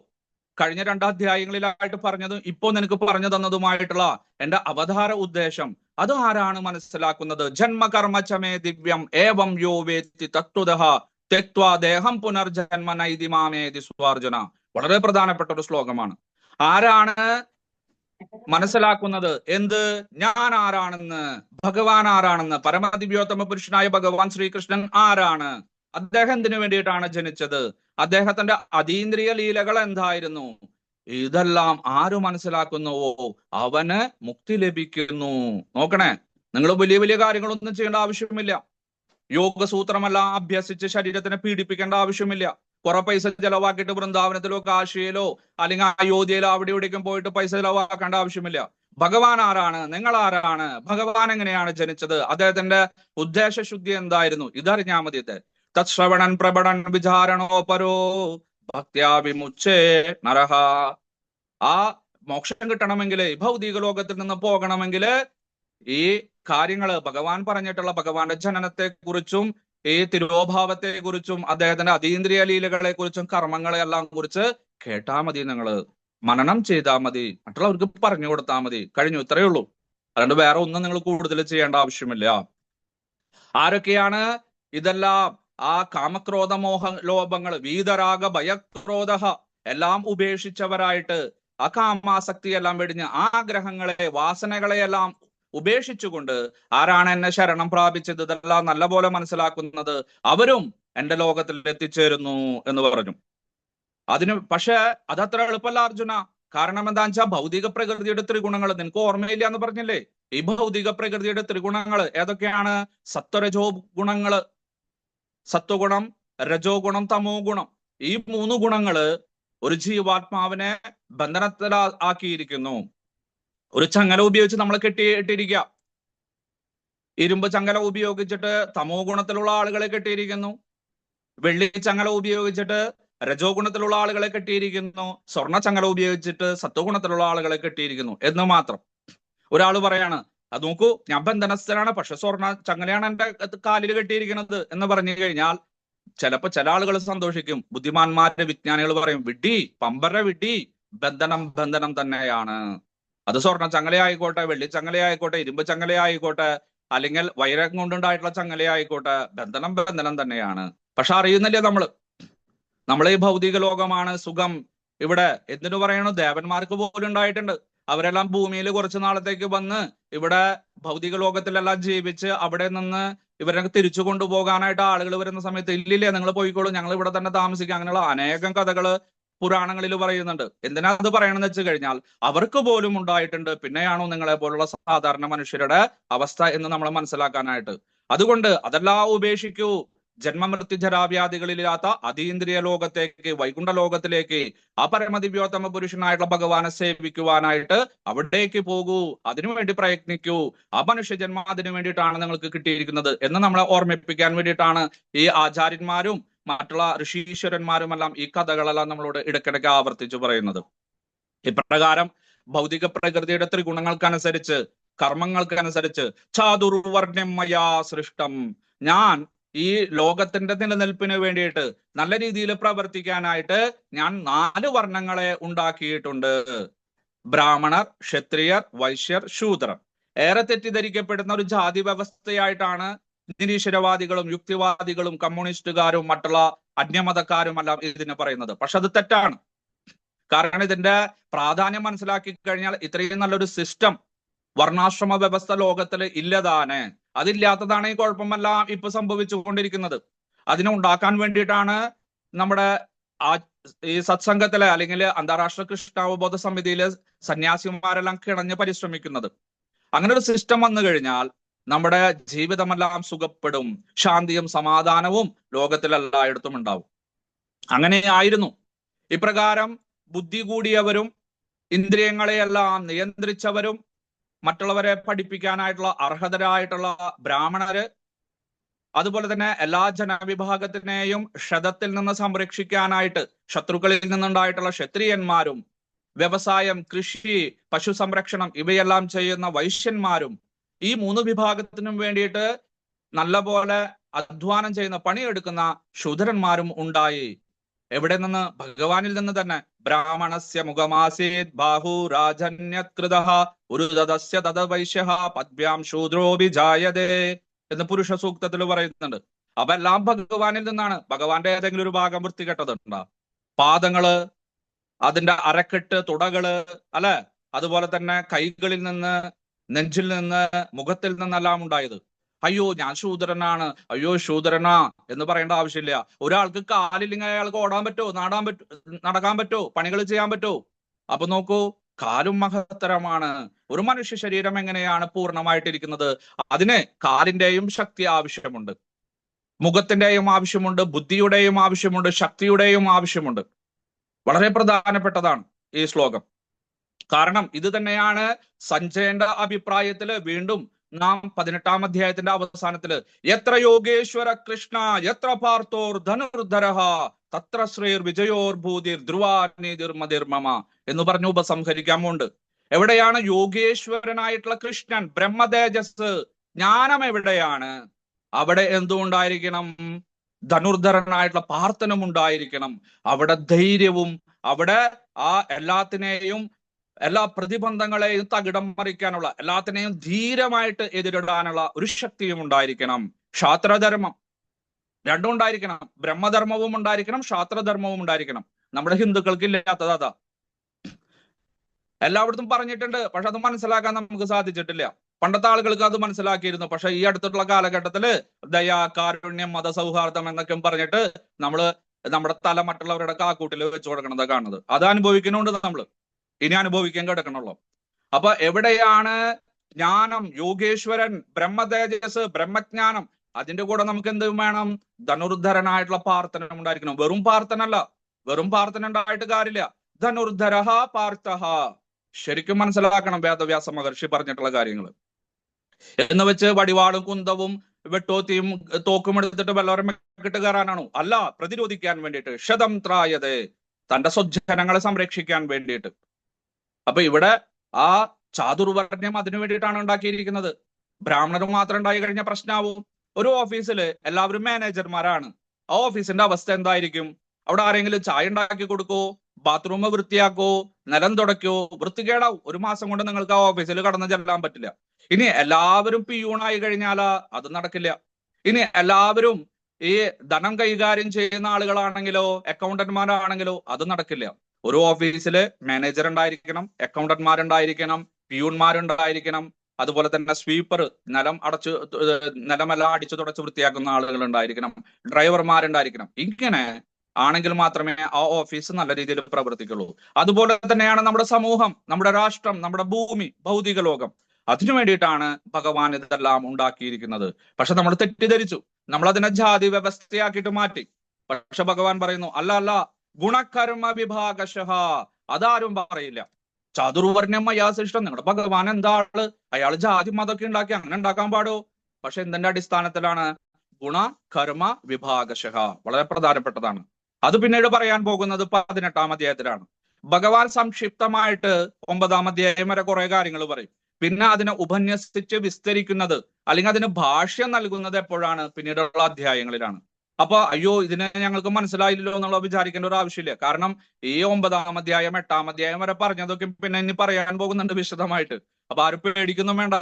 കഴിഞ്ഞ 2 അധ്യായങ്ങളിലായിട്ട് പറഞ്ഞതും ഇപ്പോ നിനക്ക് പറഞ്ഞു തന്നതുമായിട്ടുള്ള എന്റെ അവതാര ഉദ്ദേശം, അത് ആരാണ് മനസ്സിലാക്കുന്നത്? ജന്മകർമ്മചമേ ദിവ്യം ഏവം യോ വേത്തി തത്വതഃ തെക്വാ ദേഹം പുനർജന്മ നൈതിമാമേതി സ്വാർജുന. വളരെ പ്രധാനപ്പെട്ട ഒരു ശ്ലോകമാണ്. ആരാണ് മനസ്സിലാക്കുന്നത്? എന്ത്? ഞാൻ ആരാണെന്ന്, ഭഗവാൻ ആരാണെന്ന്, പരമദിവ്യോത്തമ പുരുഷനായ ഭഗവാൻ ശ്രീകൃഷ്ണൻ ആരാണ്? അദ്ദേഹം എന്തിനു വേണ്ടിയിട്ടാണ് ജനിച്ചത്? അദ്ദേഹത്തിന്റെ അതീന്ദ്രിയ ലീലകൾ എന്തായിരുന്നു? ഇതെല്ലാം ആര് മനസ്സിലാക്കുന്നുവോ അവന് മുക്തി ലഭിക്കുന്നു. നോക്കണേ, നിങ്ങൾ വലിയ വലിയ കാര്യങ്ങളൊന്നും ചെയ്യേണ്ട ആവശ്യമില്ല. യോഗസൂത്രമെല്ലാം അഭ്യസിച്ച് ശരീരത്തിനെ പീഡിപ്പിക്കേണ്ട ആവശ്യമില്ല. കുറെ പൈസ ചെലവാക്കിയിട്ട് വൃന്ദാവനത്തിലോ കാശിയിലോ അല്ലെങ്കിൽ അയോധ്യയിലോ അവിടെ ഇവിടേക്കും പോയിട്ട് പൈസ ചെലവാക്കേണ്ട ആവശ്യമില്ല. ഭഗവാൻ ആരാണ്? നിങ്ങൾ ആരാണ്? ഭഗവാൻ എങ്ങനെയാണ് ജനിച്ചത്? അദ്ദേഹത്തിന്റെ ഉദ്ദേശശുദ്ധി എന്തായിരുന്നു? ഇതറിഞ്ഞാൽ മതിയത്തെ. തത്ശ്രവണൻ പ്രബടൻ വിചാരണോ പരോ ഭക്ത്യാ വിമുച്ചേ നരഹ. ആ മോക്ഷം കിട്ടണമെങ്കിൽ, ഭൗതിക ലോകത്തിൽ നിന്ന് പോകണമെങ്കിൽ ഈ കാര്യങ്ങള് ഭഗവാൻ പറഞ്ഞിട്ടുള്ള ഭഗവാന്റെ ജനനത്തെ കുറിച്ചും ഈ തിരോഭാവത്തെ കുറിച്ചും അദ്ദേഹത്തിന്റെ അതീന്ദ്രിയ ലീലകളെ കുറിച്ചും കർമ്മങ്ങളെ എല്ലാം കുറിച്ച് കേട്ടാ മതി, നിങ്ങള് മനനം ചെയ്താൽ മതി, മറ്റുള്ളവർക്ക് പറഞ്ഞു കൊടുത്താൽ മതി, കഴിഞ്ഞു, ഇത്രയേ ഉള്ളൂ. അതുകൊണ്ട് വേറെ ഒന്നും നിങ്ങൾ കൂടുതൽ ചെയ്യേണ്ട ആവശ്യമില്ല. ആരൊക്കെയാണ് ഇതെല്ലാം? ആ കാമക്രോധ മോഹ ലോഭങ്ങൾ, വീതരാഗ ഭയക്രോധ എല്ലാം ഉപേക്ഷിച്ചവരായിട്ട്, ആ കാമാസക്തിയെല്ലാം വെടിഞ്ഞ് ആഗ്രഹങ്ങളെ വാസനകളെയെല്ലാം ഉപേക്ഷിച്ചുകൊണ്ട് ആരാണ് എന്നെ ശരണം പ്രാപിച്ചത്, ഇതെല്ലാം നല്ലപോലെ മനസ്സിലാക്കുന്നത്, അവരും എന്റെ ലോകത്തിൽ എത്തിച്ചേരുന്നു എന്ന് പറഞ്ഞു. പക്ഷെ അതത്ര എളുപ്പമല്ല അർജുന. കാരണം എന്താന്ന് വെച്ചാൽ ഭൗതിക പ്രകൃതിയുടെ ത്രിഗുണങ്ങൾ നിനക്ക് ഓർമ്മയില്ല എന്ന് പറഞ്ഞില്ലേ? ഈ ഭൗതിക പ്രകൃതിയുടെ ത്രിഗുണങ്ങൾ ഏതൊക്കെയാണ്? സത്വരജോ ഗുണങ്ങള്, സത്വഗുണം, രജോ ഗുണം, തമോ ഗുണം. ഈ 3 ഗുണങ്ങള് ഒരു ജീവാത്മാവിനെ ബന്ധനത്തിലാക്കിയിരിക്കുന്നു. ഒരു ചങ്ങല ഉപയോഗിച്ച് നമ്മൾ കെട്ടിയിട്ടിരിക്കുക. ഇരുമ്പ് ചങ്ങല ഉപയോഗിച്ചിട്ട് തമോ ഗുണത്തിലുള്ള ആളുകളെ കെട്ടിയിരിക്കുന്നു. വെള്ളി ചങ്ങല ഉപയോഗിച്ചിട്ട് രജോ ഗുണത്തിലുള്ള ആളുകളെ കെട്ടിയിരിക്കുന്നു. സ്വർണ്ണ ചങ്ങല ഉപയോഗിച്ചിട്ട് സത്വഗുണത്തിലുള്ള ആളുകളെ കെട്ടിയിരിക്കുന്നു എന്ന് മാത്രം. ഒരാൾ പറയാണ്, അത് നോക്കൂ, ഞാൻ ബന്ധനസ്ഥനാണ്, പക്ഷെ സ്വർണ്ണ ചങ്ങലയാണ് എന്റെ കാലിൽ കെട്ടിയിരിക്കുന്നത് എന്ന് പറഞ്ഞു കഴിഞ്ഞാൽ ചിലപ്പോ ചില ആളുകൾ സന്തോഷിക്കും. ബുദ്ധിമാന്മാരുടെ വിജ്ഞാനികൾ പറയും, വിഡ്ഢി, പമ്പര വിഡ്ഢി, ബന്ധനം ബന്ധനം തന്നെയാണ്. അത് സ്വർണ്ണ ചങ്ങലയായിക്കോട്ടെ, വെള്ളി ചങ്ങലയായിക്കോട്ടെ, ഇരുമ്പ് ചങ്ങലയായിക്കോട്ടെ, അല്ലെങ്കിൽ വൈരം കൊണ്ടുണ്ടായിട്ടുള്ള ചങ്ങലയായിക്കോട്ടെ, ബന്ധനം ബന്ധനം തന്നെയാണ്. പക്ഷെ അറിയുന്നില്ലേ നമ്മളെ ഈ ഭൗതിക ലോകമാണ് സുഖം. ഇവിടെ എന്തിനു പറയണു, ദേവന്മാർക്ക് പോലും ഉണ്ടായിട്ടുണ്ട്. അവരെല്ലാം ഭൂമിയിൽ കുറച്ചു നാളത്തേക്ക് വന്ന് ഇവിടെ ഭൗതിക ലോകത്തിലെല്ലാം ജീവിച്ച് അവിടെ നിന്ന് ഇവരെ തിരിച്ചു കൊണ്ടുപോകാനായിട്ട് ആളുകൾ വരുന്ന സമയത്ത്, ഇല്ലില്ലേ നിങ്ങൾ പോയിക്കോളൂ, ഞങ്ങൾ ഇവിടെ തന്നെ താമസിക്കാം, അങ്ങനെയുള്ള അനേകം കഥകള് പുരാണങ്ങളിൽ പറയുന്നുണ്ട്. എന്തിനാ അത് പറയണമെന്ന് വെച്ച് കഴിഞ്ഞാൽ അവർക്ക് പോലും ഉണ്ടായിട്ടുണ്ട്. പിന്നെയാണോ നിങ്ങളെ പോലുള്ള സാധാരണ മനുഷ്യരുടെ അവസ്ഥ എന്ന് നമ്മൾ മനസ്സിലാക്കാനായിട്ട്. അതുകൊണ്ട് അതെല്ലാം ഉപേക്ഷിക്കൂ. ജന്മമൃത്യു ജരാവ്യാധികളില്ലാത്ത അതീന്ദ്രിയ ലോകത്തേക്ക്, വൈകുണ്ഠ ലോകത്തിലേക്ക്, ആ പരമദിവ്യോത്തമ പുരുഷനായിട്ടുള്ള ഭഗവാനെ സേവിക്കുവാനായിട്ട് അവിടേക്ക് പോകൂ, അതിനുവേണ്ടി പ്രയത്നിക്കൂ. ആ മനുഷ്യജന്മം അതിനു വേണ്ടിയിട്ടാണ് നിങ്ങൾക്ക് കിട്ടിയിരിക്കുന്നത് എന്ന് നമ്മളെ ഓർമ്മിപ്പിക്കാൻ വേണ്ടിയിട്ടാണ് ഈ ആചാര്യന്മാരും മറ്റുള്ള ഋഷീശ്വരന്മാരുമെല്ലാം ഈ കഥകളെല്ലാം നമ്മളോട് ഇടയ്ക്കിടയ്ക്ക് ആവർത്തിച്ചു പറയുന്നത്. ഇപ്രകാരം ഭൗതിക പ്രകൃതിയുടെ ത്രിഗുണങ്ങൾക്കനുസരിച്ച്, കർമ്മങ്ങൾക്കനുസരിച്ച്, ചാതുർവർണ്ണം മയാ സൃഷ്ടം, ഞാൻ ഈ ലോകത്തിന്റെ നിലനിൽപ്പിന് വേണ്ടിയിട്ട് നല്ല രീതിയിൽ പ്രവർത്തിക്കാനായിട്ട് ഞാൻ 4 വർണ്ണങ്ങളെ ഉണ്ടാക്കിയിട്ടുണ്ട്. ബ്രാഹ്മണർ, ക്ഷത്രിയർ, വൈശ്യർ, ശൂദ്രർ. ഏറെ തെറ്റിദ്ധരിക്കപ്പെടുന്ന ഒരു ജാതി വ്യവസ്ഥയായിട്ടാണ് നിരീശ്വരവാദികളും യുക്തിവാദികളും കമ്മ്യൂണിസ്റ്റുകാരും മറ്റുള്ള അന്യമതക്കാരും എല്ലാം ഇതിനെ പറയുന്നത്. പക്ഷെ അത് തെറ്റാണ്. കാരണം ഇതിന്റെ പ്രാധാന്യം മനസ്സിലാക്കി കഴിഞ്ഞാൽ ഇത്രയും നല്ലൊരു സിസ്റ്റം, വർണ്ണാശ്രമ വ്യവസ്ഥ ലോകത്തിൽ ഇല്ലതാണ്. അതില്ലാത്തതാണ് ഈ കുഴപ്പമെല്ലാം ഇപ്പൊ സംഭവിച്ചുകൊണ്ടിരിക്കുന്നത്. അതിനെ ഉണ്ടാക്കാൻ വേണ്ടിയിട്ടാണ് നമ്മുടെ ഈ സത്സംഗത്തിലെ അല്ലെങ്കിൽ അന്താരാഷ്ട്ര കൃഷ്ണാവബോധ സമിതിയിലെ സന്യാസിമാരെല്ലാം കിണഞ്ഞ് പരിശ്രമിക്കുന്നത്. അങ്ങനെ ഒരു സിസ്റ്റം വന്നു കഴിഞ്ഞാൽ നമ്മുടെ ജീവിതമെല്ലാം സുഖപ്പെടും, ശാന്തിയും സമാധാനവും ലോകത്തിലെല്ലായിടത്തും ഉണ്ടാവും. അങ്ങനെയായിരുന്നു. ഇപ്രകാരം ബുദ്ധി കൂടിയവരും ഇന്ദ്രിയങ്ങളെയെല്ലാം നിയന്ത്രിച്ചവരും മറ്റുള്ളവരെ പഠിപ്പിക്കാനായിട്ടുള്ള അർഹതരായിട്ടുള്ള ബ്രാഹ്മണര്, അതുപോലെ തന്നെ എല്ലാ ജനവിഭാഗത്തിനെയും ക്ഷതത്തിൽ നിന്ന് സംരക്ഷിക്കാനായിട്ട് ശത്രുക്കളിൽ നിന്നുണ്ടായിട്ടുള്ള ക്ഷത്രിയന്മാരും, വ്യവസായം, കൃഷി, പശു സംരക്ഷണം ഇവയെല്ലാം ചെയ്യുന്ന വൈശ്യന്മാരും, ഈ 3 വിഭാഗത്തിനും വേണ്ടിയിട്ട് നല്ലപോലെ അധ്വാനം ചെയ്യുന്ന പണിയെടുക്കുന്ന ശൂദ്രന്മാരും ഉണ്ടായി. എവിടെ നിന്ന്? ഭഗവാനിൽ നിന്ന് തന്നെ. ബ്രാഹ്മണസ്യ മുഖമാസീത് ബാഹു രാജന്യത്കൃതഃ ഉരുദദസ്യ തദ വൈശ്യഃ പദ്ഭ്യാം ശൂദ്രോഭിജായതേ എന്ന് പുരുഷ സൂക്തത്തിൽ പറയുന്നുണ്ട്. അപ്പൊ എല്ലാം ഭഗവാനിൽ നിന്നാണ്. ഭഗവാന്റെ ഏതെങ്കിലും ഒരു ഭാഗം വൃത്തികെട്ടതുണ്ടോ? പാദങ്ങള്, അതിന്റെ അരക്കെട്ട്, തുടകള്, അല്ലെ? അതുപോലെ തന്നെ കൈകളിൽ നിന്ന്, നെഞ്ചിൽ നിന്ന്, മുഖത്തിൽ നിന്നെല്ലാം ഉണ്ടായത്. അയ്യോ ഞാൻ ശൂദ്രനാണ്, അയ്യോ ശൂദ്രനാ എന്ന് പറയേണ്ട ആവശ്യമില്ല. ഒരാൾക്ക് കാലില്ലെങ്കിൽ അയാൾക്ക് ഓടാൻ പറ്റുമോ? നടക്കാൻ പറ്റുമോ? പണികൾ ചെയ്യാൻ പറ്റുമോ? അപ്പൊ നോക്കൂ, കാലും മഹത്തരമാണ്. ഒരു മനുഷ്യ ശരീരം എങ്ങനെയാണ് പൂർണ്ണമായിട്ടിരിക്കുന്നത്? അതിന് കാലിന്റെയും ശക്തി ആവശ്യമുണ്ട്, മുഖത്തിന്റെയും ആവശ്യമുണ്ട്, ബുദ്ധിയുടെയും ആവശ്യമുണ്ട്, ശക്തിയുടെയും ആവശ്യമുണ്ട്. വളരെ പ്രധാനപ്പെട്ടതാണ് ഈ ശ്ലോകം. കാരണം ഇത് തന്നെയാണ് സഞ്ജയന്റെ അഭിപ്രായത്തില് വീണ്ടും നാം 18-ാം അധ്യായത്തിന്റെ അവസാനത്തില് എത്ര യോഗേശ്വര കൃഷ്ണ എത്ര പാർത്തോർ ധനുർധരഃ തത്ര ശ്രീർ വിജയോർ ഭൂതിർ ധ്രുവാനിതിർമതിർമമ എന്ന് പറഞ്ഞ് ഉപസംഹരിക്കാൻ പോണ്ട്. എവിടെയാണ് യോഗേശ്വരനായിട്ടുള്ള കൃഷ്ണൻ, ബ്രഹ്മതേജസ്, ജ്ഞാനം എവിടെയാണ്? അവിടെ എന്തുണ്ടായിരിക്കണം? ധനുർധരനായിട്ടുള്ള പാർത്ഥനും ഉണ്ടായിരിക്കണം. അവിടെ ധൈര്യവും, അവിടെ ആ എല്ലാത്തിനെയും, എല്ലാ പ്രതിബന്ധങ്ങളെയും തകിടം മറിക്കാനുള്ള, എല്ലാത്തിനെയും ധീരമായിട്ട് എതിരിടാനുള്ള ഒരു ശക്തിയും ഉണ്ടായിരിക്കണം. ക്ഷാത്രധർമ്മം രണ്ടും ഉണ്ടായിരിക്കണം. ബ്രഹ്മധർമ്മവും ഉണ്ടായിരിക്കണം, ക്ഷാത്രധർമ്മവും ഉണ്ടായിരിക്കണം. നമ്മുടെ ഹിന്ദുക്കൾക്ക് ഇല്ലാത്തത് അതാ. എല്ലായിടത്തും പറഞ്ഞിട്ടുണ്ട്, പക്ഷെ അത് മനസ്സിലാക്കാൻ നമുക്ക് സാധിച്ചിട്ടില്ല. പണ്ടത്തെ ആളുകൾക്ക് അത് മനസ്സിലാക്കിയിരുന്നു. പക്ഷെ ഈ അടുത്തുള്ള കാലഘട്ടത്തില് ദയ, കാരുണ്യം, മതസൗഹാർദ്ദം എന്നൊക്കെ പറഞ്ഞിട്ട് നമ്മുടെ തല മറ്റുള്ളവരുടെ കാക്കൂട്ടിൽ വെച്ചു കൊടുക്കണത് കാണുന്നത്. അത് അനുഭവിക്കുന്നുണ്ട് നമ്മള്, ഇനി അനുഭവിക്കാൻ കിടക്കണുള്ളൂ. അപ്പൊ എവിടെയാണ് ജ്ഞാനം, യോഗേശ്വരൻ, ബ്രഹ്മതേജസ്, ബ്രഹ്മജ്ഞാനം? അതിന്റെ കൂടെ നമുക്ക് എന്ത് വേണം? ധനുർധരനായിട്ടുള്ള പാർത്ഥനം ഉണ്ടായിരിക്കണം. വെറും പാർത്ഥനല്ല, വെറും പാർത്ഥന ഉണ്ടായിട്ട് കാര്യമില്ല. ധനുർധരഹ പാർത്ഥഹ. ശരിക്കും മനസ്സിലാക്കണം വേദവ്യാസ മഹർഷി പറഞ്ഞിട്ടുള്ള കാര്യങ്ങൾ. എന്ന് വെച്ച് വടിവാളും കുന്തവും വെട്ടോത്തിയും തോക്കും എടുത്തിട്ട് വല്ലവരും കിട്ട് കയറാനാണോ? അല്ല, പ്രതിരോധിക്കാൻ വേണ്ടിയിട്ട്. ക്ഷതം ത്രായതേ, തന്റെ സ്വജനങ്ങളെ സംരക്ഷിക്കാൻ വേണ്ടിയിട്ട്. അപ്പൊ ഇവിടെ ആ ചാതുർവർണ്ണ്യം അതിനു വേണ്ടിയിട്ടാണ് ഉണ്ടാക്കിയിരിക്കുന്നത്. ബ്രാഹ്മണരും മാത്രം ഉണ്ടായി കഴിഞ്ഞ പ്രശ്നമാവും. ഒരു ഓഫീസിൽ എല്ലാവരും മാനേജർമാരാണ്. ആ ഓഫീസിന്റെ അവസ്ഥ എന്തായിരിക്കും? അവിടെ ആരെങ്കിലും ചായ ഉണ്ടാക്കി കൊടുക്കോ, ബാത്റൂം വൃത്തിയാക്കോ, നിലം തുടയ്ക്കോ? വൃത്തികേടാവും. ഒരു മാസം കൊണ്ട് നിങ്ങൾക്ക് ആ ഓഫീസിൽ കടന്നു ചെല്ലാൻ പറ്റില്ല. ഇനി എല്ലാവരും പിയൂണായി കഴിഞ്ഞാൽ അത് നടക്കില്ല. ഇനി എല്ലാവരും ഈ ധനം കൈകാര്യം ചെയ്യുന്ന ആളുകളാണെങ്കിലോ, അക്കൗണ്ടന്മാരാണെങ്കിലോ അത് നടക്കില്ല. ഒരു ഓഫീസില് മാനേജർ ഉണ്ടായിരിക്കണം, അക്കൗണ്ടന്മാരുണ്ടായിരിക്കണം, പിയൂൺമാരുണ്ടായിരിക്കണം, അതുപോലെ തന്നെ സ്വീപ്പർ, നിലമെല്ലാം അടിച്ചു തുടച്ച് വൃത്തിയാക്കുന്ന ആളുകൾ ഉണ്ടായിരിക്കണം, ഡ്രൈവർമാരുണ്ടായിരിക്കണം. ഇങ്ങനെ ആണെങ്കിൽ മാത്രമേ ആ ഓഫീസ് നല്ല രീതിയിൽ പ്രവർത്തിക്കുള്ളൂ. അതുപോലെ തന്നെയാണ് നമ്മുടെ സമൂഹം, നമ്മുടെ രാഷ്ട്രം, നമ്മുടെ ഭൂമി, ഭൗതിക ലോകം. അതിനു വേണ്ടിയിട്ടാണ് ഭഗവാൻ ഇതെല്ലാം ഉണ്ടാക്കിയിരിക്കുന്നത്. പക്ഷെ നമ്മൾ തെറ്റിദ്ധരിച്ചു, നമ്മൾ അതിനെ ജാതി വ്യവസ്ഥയാക്കിയിട്ട് മാറ്റി. പക്ഷെ ഭഗവാൻ പറയുന്നു, അല്ല, ഗുണകർമ്മ വിഭാഗശഃ. അതാരും പറയില്ല. ചാതുർവർണ്ണ്യം മയാ സൃഷ്ടം. നിങ്ങളുടെ ഭഗവാൻ എന്താ ആള്? അയാൾ ജാതി മതമൊക്കെ ഉണ്ടാക്കി, അങ്ങനെ ഉണ്ടാക്കാൻ പാടോ? പക്ഷെ എന്തിന്റെ അടിസ്ഥാനത്തിലാണ്? ഗുണ കർമ്മ വിഭാഗശഃ. വളരെ പ്രധാനപ്പെട്ടതാണ്. അത് പിന്നീട് പറയാൻ പോകുന്നത് 18-ാം അധ്യായത്തിലാണ്. ഭഗവാൻ സംക്ഷിപ്തമായിട്ട് 9-ാം അധ്യായം വരെ കുറെ കാര്യങ്ങൾ പറയും. പിന്നെ അതിനെ ഉപന്യസിച്ച് വിസ്തരിക്കുന്നത്, അല്ലെങ്കിൽ അതിന് ഭാഷ്യം നൽകുന്നത് എപ്പോഴാണ്? പിന്നീടുള്ള അധ്യായങ്ങളിലാണ്. അപ്പൊ അയ്യോ, ഇതിനെ ഞങ്ങൾക്ക് മനസ്സിലായില്ലല്ലോ എന്നുള്ള വിചാരിക്കേണ്ട ഒരു ആവശ്യമില്ല. കാരണം ഈ 9-ാം അധ്യായം 8-ാം അധ്യായം വരെ പറഞ്ഞതൊക്കെ പിന്നെ ഇനി പറയാൻ പോകുന്നുണ്ട് വിശദമായിട്ട്. അപ്പൊ ആരും പേടിക്കൊന്നും വേണ്ട.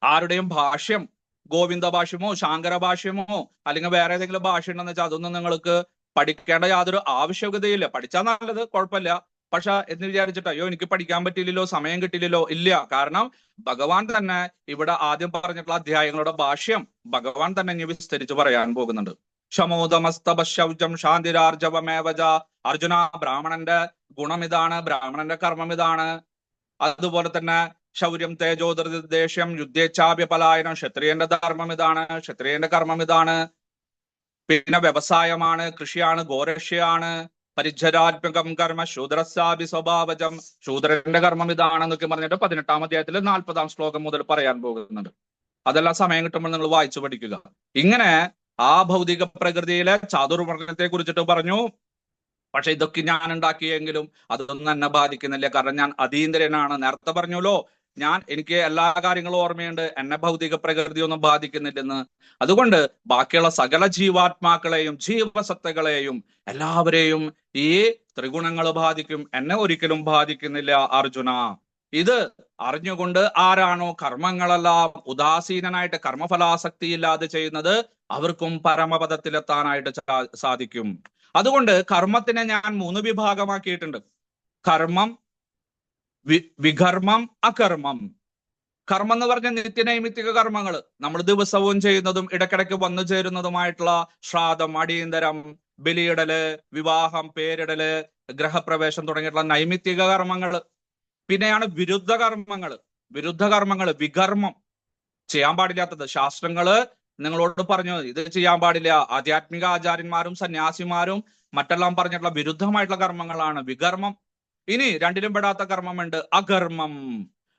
ആരുടെയും ഭാഷ്യം, ഗോവിന്ദ ഭാഷ്യമോ ശാങ്കര ഭാഷ്യമോ അല്ലെങ്കിൽ വേറെ ഏതെങ്കിലും ഭാഷ ഉണ്ടെന്ന് വെച്ചാൽ അതൊന്നും നിങ്ങൾക്ക് പഠിക്കേണ്ട യാതൊരു ആവശ്യകതയില്ല. പഠിച്ചാൽ നല്ലത്, കുഴപ്പമില്ല. പക്ഷെ എന്ന് വിചാരിച്ചിട്ട് അയ്യോ എനിക്ക് പഠിക്കാൻ പറ്റില്ലല്ലോ, സമയം കിട്ടില്ലല്ലോ, ഇല്ല. കാരണം ഭഗവാൻ തന്നെ ഇവിടെ ആദ്യം പറഞ്ഞിട്ടുള്ള അധ്യായങ്ങളുടെ ഭാഷ്യം ഭഗവാൻ തന്നെ ഇനി വിസ്തരിച്ച് പറയാൻ പോകുന്നുണ്ട്. ശമോദമസ്തപശൗചം ശാന്തിരാർജവമേവജ. അർജുന, ബ്രാഹ്മണന്റെ ഗുണം ഇതാണ്, ബ്രാഹ്മണന്റെ കർമ്മം ഇതാണ്. അതുപോലെ തന്നെ ശൗര്യം തേജോദൃദേഷ്യം യുദ്ധേച്ഛാഭ്യ പലായനം. ക്ഷത്രിയന്റെ ധർമ്മം ഇതാണ്, ക്ഷത്രിയന്റെ കർമ്മം ഇതാണ്. പിന്നെ വ്യവസായമാണ്, കൃഷിയാണ്, ഗോരക്ഷ്യയാണ്. പരിച്ഛരാത്മകം കർമ്മ ശൂദ്രസ്യാഭി സ്വഭാവജം. ശൂദ്രന്റെ കർമ്മം ഇതാണെന്നൊക്കെ പറഞ്ഞിട്ട് 18-ാം അധ്യായത്തിൽ 40-ാം ശ്ലോകം മുതൽ പറയാൻ പോകുന്നുണ്ട്. അതെല്ലാം സമയം കിട്ടുമ്പോൾ നിങ്ങൾ വായിച്ചു പഠിക്കുക. ഇങ്ങനെ ആ ഭൗതിക പ്രകൃതിയിലെ ചാതുർവർണ്ണത്തെ കുറിച്ചിട്ട് പറഞ്ഞു. പക്ഷെ ഇതൊക്കെ ഞാൻ ഉണ്ടാക്കിയെങ്കിലും അതൊന്നും എന്നെ ബാധിക്കുന്നില്ല. കാരണം ഞാൻ അതീന്ദ്രനാണ്. നേരത്തെ പറഞ്ഞല്ലോ, എനിക്ക് എല്ലാ കാര്യങ്ങളും ഓർമ്മയുണ്ട്, എന്നെ ഭൗതിക പ്രകൃതി ഒന്നും ബാധിക്കുന്നില്ലെന്ന്. അതുകൊണ്ട് ബാക്കിയുള്ള സകല ജീവാത്മാക്കളെയും ജീവസത്തകളെയും എല്ലാവരെയും ഈ ത്രിഗുണങ്ങൾ ബാധിക്കും, എന്നെ ഒരിക്കലും ബാധിക്കുന്നില്ല അർജുന. ഇത് അറിഞ്ഞുകൊണ്ട് ആരാണോ കർമ്മങ്ങളെല്ലാം ഉദാസീനനായിട്ട് കർമ്മഫലാസക്തി ഇല്ലാതെ ചെയ്യുന്നത്, അവർക്കും പരമപദത്തിലെത്താനായിട്ട് സാധിക്കും. അതുകൊണ്ട് കർമ്മത്തിനെ ഞാൻ 3 വിഭാഗമാക്കിയിട്ടുണ്ട്. കർമ്മം, വികർമ്മം, അകർമ്മം. കർമ്മം എന്ന് പറഞ്ഞ നിത്യനൈമിത്തിക കർമ്മങ്ങൾ, നമ്മൾ ദിവസവും ചെയ്യുന്നതും ഇടയ്ക്കിടയ്ക്ക് വന്നു ചേരുന്നതുമായിട്ടുള്ള ശ്രാദ്ധം, അടിയന്തരം, ബലിയിടല്, വിവാഹം, പേരിടല്, ഗ്രഹപ്രവേശം തുടങ്ങിയിട്ടുള്ള നൈമിത്തിക കർമ്മങ്ങൾ. പിന്നെയാണ് വിരുദ്ധ കർമ്മങ്ങൾ. വികർമ്മം, ചെയ്യാൻ പാടില്ലാത്തത്. ശാസ്ത്രങ്ങള് നിങ്ങളോട് പറഞ്ഞു ഇത് ചെയ്യാൻ പാടില്ല. ആധ്യാത്മിക ആചാര്യന്മാരും സന്യാസിമാരും മറ്റെല്ലാം പറഞ്ഞിട്ടുള്ള വിരുദ്ധമായിട്ടുള്ള കർമ്മങ്ങളാണ് വികർമ്മം. ഇനി രണ്ടിലും പെടാത്ത കർമ്മമുണ്ട്, അകർമ്മം.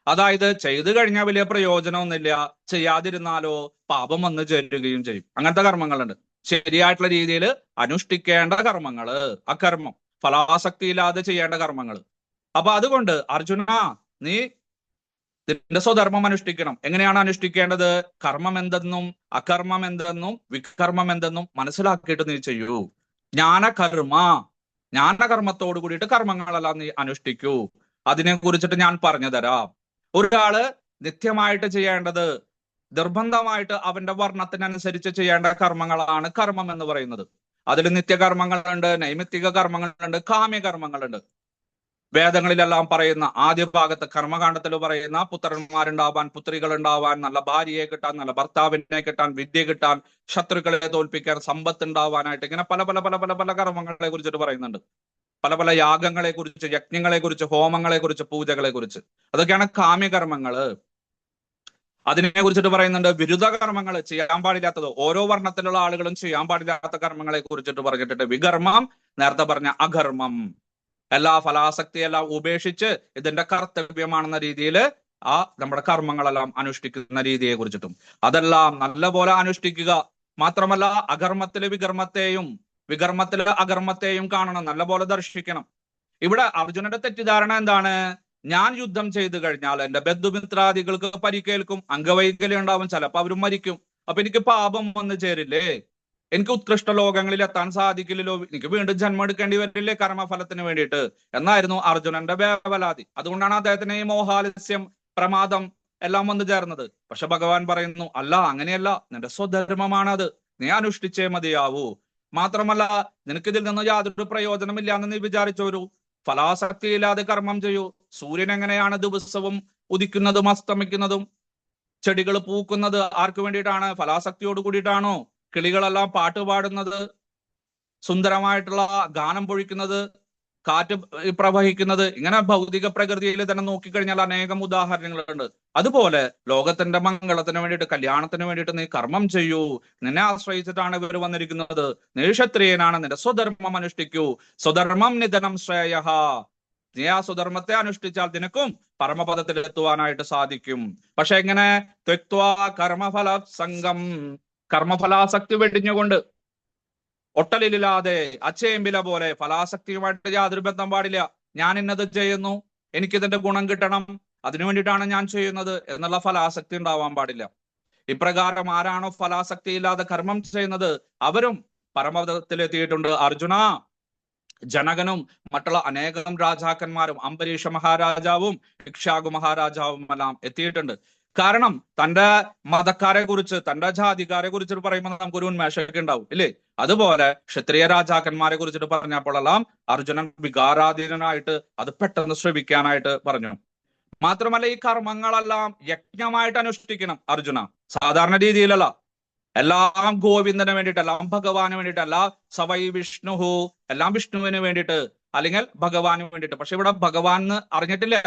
അതായത് ചെയ്തു കഴിഞ്ഞാൽ വലിയ പ്രയോജനമൊന്നുമില്ല, ചെയ്യാതിരുന്നാലോ പാപം വന്നു ചേരുകയും ചെയ്യും. അങ്ങനത്തെ കർമ്മങ്ങളുണ്ട്. ശരിയായിട്ടുള്ള രീതിയിൽ അനുഷ്ഠിക്കേണ്ട കർമ്മങ്ങള് അകർമ്മം, ഫലാസക്തി ഇല്ലാതെ ചെയ്യേണ്ട കർമ്മങ്ങൾ. അപ്പൊ അതുകൊണ്ട് അർജുന, നീ നിന്റെ സ്വധർമ്മം അനുഷ്ഠിക്കണം. എങ്ങനെയാണ് അനുഷ്ഠിക്കേണ്ടത്? കർമ്മം എന്തെന്നും അകർമ്മം എന്തെന്നും വികർമ്മം എന്തെന്നും മനസ്സിലാക്കിയിട്ട് നീ ചെയ്യൂ. ജ്ഞാനകർമ്മത്തോട് കൂടിയിട്ട് കർമ്മങ്ങളെല്ലാം നീ അനുഷ്ഠിക്കൂ. അതിനെ കുറിച്ചിട്ട് ഞാൻ പറഞ്ഞു തരാം. ഒരാള് നിത്യമായിട്ട് ചെയ്യേണ്ടത്, നിർബന്ധമായിട്ട് അവന്റെ വർണ്ണത്തിനനുസരിച്ച് ചെയ്യേണ്ട കർമ്മങ്ങളാണ് കർമ്മം എന്ന് പറയുന്നത്. അതിൽ നിത്യകർമ്മങ്ങളുണ്ട്, നൈമിത്തിക കർമ്മങ്ങളുണ്ട്, കാമ്യകർമ്മങ്ങളുണ്ട്. വേദങ്ങളിലെല്ലാം പറയുന്ന ആദ്യ ഭാഗത്ത് കർമ്മകാണ്ഡത്തിൽ പറയുന്ന പുത്രന്മാരുണ്ടാവാൻ, പുത്രികൾ ഉണ്ടാവാൻ, നല്ല ഭാര്യയെ കിട്ടാൻ, നല്ല ഭർത്താവിനെ കിട്ടാൻ, വിദ്യ കിട്ടാൻ, ശത്രുക്കളെ തോൽപ്പിക്കാൻ, സമ്പത്ത് ഉണ്ടാവാനായിട്ട്, ഇങ്ങനെ പല പല പല പല പല കർമ്മങ്ങളെ കുറിച്ചിട്ട് പറയുന്നുണ്ട്. പല പല യാഗങ്ങളെ കുറിച്ച്, യജ്ഞങ്ങളെ കുറിച്ച്, ഹോമങ്ങളെ കുറിച്ച്, പൂജകളെ കുറിച്ച്. അതൊക്കെയാണ് കാമ്യകർമ്മങ്ങള്. അതിനെ കുറിച്ചിട്ട് പറയുന്നുണ്ട്. വിരുദ്ധ കർമ്മങ്ങൾ, ചെയ്യാൻ പാടില്ലാത്തത്, ഓരോ വർണ്ണത്തിലുള്ള ആളുകളും ചെയ്യാൻ പാടില്ലാത്ത കർമ്മങ്ങളെ കുറിച്ചിട്ട് പറഞ്ഞിട്ടുണ്ട്. വികർമ്മം, നേരത്തെ പറഞ്ഞ അകർമ്മം, എല്ലാ ഫലാസക്തിയെല്ലാം ഉപേക്ഷിച്ച് ഇതിന്റെ കർത്തവ്യമാണെന്ന രീതിയിൽ നമ്മുടെ കർമ്മങ്ങളെല്ലാം അനുഷ്ഠിക്കുന്ന രീതിയെ കുറിച്ചിട്ടും അതെല്ലാം നല്ലപോലെ അനുഷ്ഠിക്കുക. മാത്രമല്ല അകർമ്മത്തില് വികർമ്മത്തെയും വികർമ്മത്തില് അകർമ്മത്തെയും കാണണം, നല്ലപോലെ ദർശിക്കണം. ഇവിടെ അർജുനന്റെ തെറ്റിദ്ധാരണ എന്താണ്? ഞാൻ യുദ്ധം ചെയ്തു കഴിഞ്ഞാൽ എന്റെ ബന്ധുമിത്രാദികൾക്ക് പരിക്കേൽക്കും, അംഗവൈകല്യം ഉണ്ടാവും, ചിലപ്പോൾ അവരും മരിക്കും. അപ്പൊ എനിക്ക് പാപം വന്നു ചേരില്ലേ? എനിക്ക് ഉത്കൃഷ്ട ലോകങ്ങളിൽ എത്താൻ സാധിക്കില്ലല്ലോ, എനിക്ക് വീണ്ടും ജന്മം എടുക്കേണ്ടി വരില്ലേ കർമ്മഫലത്തിന് വേണ്ടിയിട്ട് എന്നായിരുന്നു അർജുനന്റെ വേവലാതി. അതുകൊണ്ടാണ് അദ്ദേഹത്തിന് ഈ മോഹാലസ്യം, പ്രമാദം എല്ലാം വന്നു ചേർന്നത്. പക്ഷെ ഭഗവാൻ പറയുന്നു, അല്ല, അങ്ങനെയല്ല, നിന്റെ സ്വധർമ്മമാണത്, നീ അനുഷ്ഠിച്ചേ മതിയാവൂ. മാത്രമല്ല നിനക്കിതിൽ നിന്ന് യാതൊരു പ്രയോജനമില്ല എന്ന് നീ വിചാരിച്ചോരു ഫലാസക്തിയില്ലാതെ കർമ്മം ചെയ്യൂ. സൂര്യൻ എങ്ങനെയാണ് ദിവസവും ഉദിക്കുന്നതും അസ്തമിക്കുന്നതും? ചെടികൾ പൂക്കുന്നത് ആർക്ക് വേണ്ടിയിട്ടാണ്? ഫലാസക്തിയോട് കൂടിയിട്ടാണോ? കിളികളെല്ലാം പാട്ട് പാടുന്നത്, സുന്ദരമായിട്ടുള്ള ഗാനം പൊഴിക്കുന്നത്, കാറ്റ് പ്രവഹിക്കുന്നത്, ഇങ്ങനെ ഭൗതിക പ്രകൃതിയിൽ തന്നെ നോക്കിക്കഴിഞ്ഞാൽ അനേകം ഉദാഹരണങ്ങളുണ്ട്. അതുപോലെ ലോകത്തിന്റെ മംഗളത്തിന് വേണ്ടിയിട്ട്, കല്യാണത്തിന് വേണ്ടിയിട്ട് നീ കർമ്മം ചെയ്യൂ. നിന്നെ ആശ്രയിച്ചിട്ടാണ് ഇവർ വന്നിരിക്കുന്നത്. നീ ക്ഷത്രിയനാണ്, നിന്റെ സ്വധർമ്മം അനുഷ്ഠിക്കൂ. സ്വധർമ്മം നിധനം ശ്രേയ. നീ ആ സ്വധർമ്മത്തെ അനുഷ്ഠിച്ചാൽ നിനക്കും പരമപദത്തിൽ എത്തുവാനായിട്ട് സാധിക്കും. പക്ഷെ എങ്ങനെ? ത്യക്ത്വാ കർമ്മഫല സംഗം, കർമ്മഫലാസക്തി വെടിഞ്ഞുകൊണ്ട്, ഒട്ടലില്ലാതെ അച്ചേമ്പില പോലെ, ഫലാസക്തിയുമായിട്ട് യാതൊരു ബന്ധം പാടില്ല. ഞാൻ ഇന്നത് ചെയ്യുന്നു, എനിക്കിതിന്റെ ഗുണം കിട്ടണം, അതിനു വേണ്ടിയിട്ടാണ് ഞാൻ ചെയ്യുന്നത് എന്നുള്ള ഫലാസക്തി ഉണ്ടാവാൻ പാടില്ല. ഇപ്രകാരം ആരാണോ ഫലാസക്തി ഇല്ലാതെ കർമ്മം ചെയ്യുന്നത് അവരും പരമപദത്തിലെത്തിയിട്ടുണ്ട്. അർജുന, ജനകനും മറ്റുള്ള അനേകം രാജാക്കന്മാരും, അംബരീഷ മഹാരാജാവും ഇക്ഷ്വാകു മഹാരാജാവും എല്ലാം എത്തിയിട്ടുണ്ട്. കാരണം തന്റെ മതക്കാരെ കുറിച്ച്, തന്റെ ജാതിക്കാരെ കുറിച്ചിട്ട് പറയുമ്പോൾ നമുക്കൊരു ഉന്മേഷമൊക്കെ ഉണ്ടാവും, ഇല്ലേ? അതുപോലെ ക്ഷത്രിയ രാജാക്കന്മാരെ കുറിച്ചിട്ട് പറഞ്ഞപ്പോഴെല്ലാം അർജുനൻ വികാരാധീനനായിട്ട് അത് പെട്ടെന്ന് ശ്രവിക്കാനായിട്ട് പറഞ്ഞു. മാത്രമല്ല ഈ കർമ്മങ്ങളെല്ലാം യജ്ഞമായിട്ട് അനുഷ്ഠിക്കണം അർജുന, സാധാരണ രീതിയിലല്ല. എല്ലാം ഗോവിന്ദന് വേണ്ടിയിട്ട്, എല്ലാം ഭഗവാന് വേണ്ടിയിട്ട്, എല്ലാം സവൈ വിഷ്ണുഹു, എല്ലാം വിഷ്ണുവിന് വേണ്ടിയിട്ട്, അല്ലെങ്കിൽ ഭഗവാന് വേണ്ടിയിട്ട്. പക്ഷെ ഇവിടെ ഭഗവാൻ എന്ന് അറിഞ്ഞിട്ടില്ല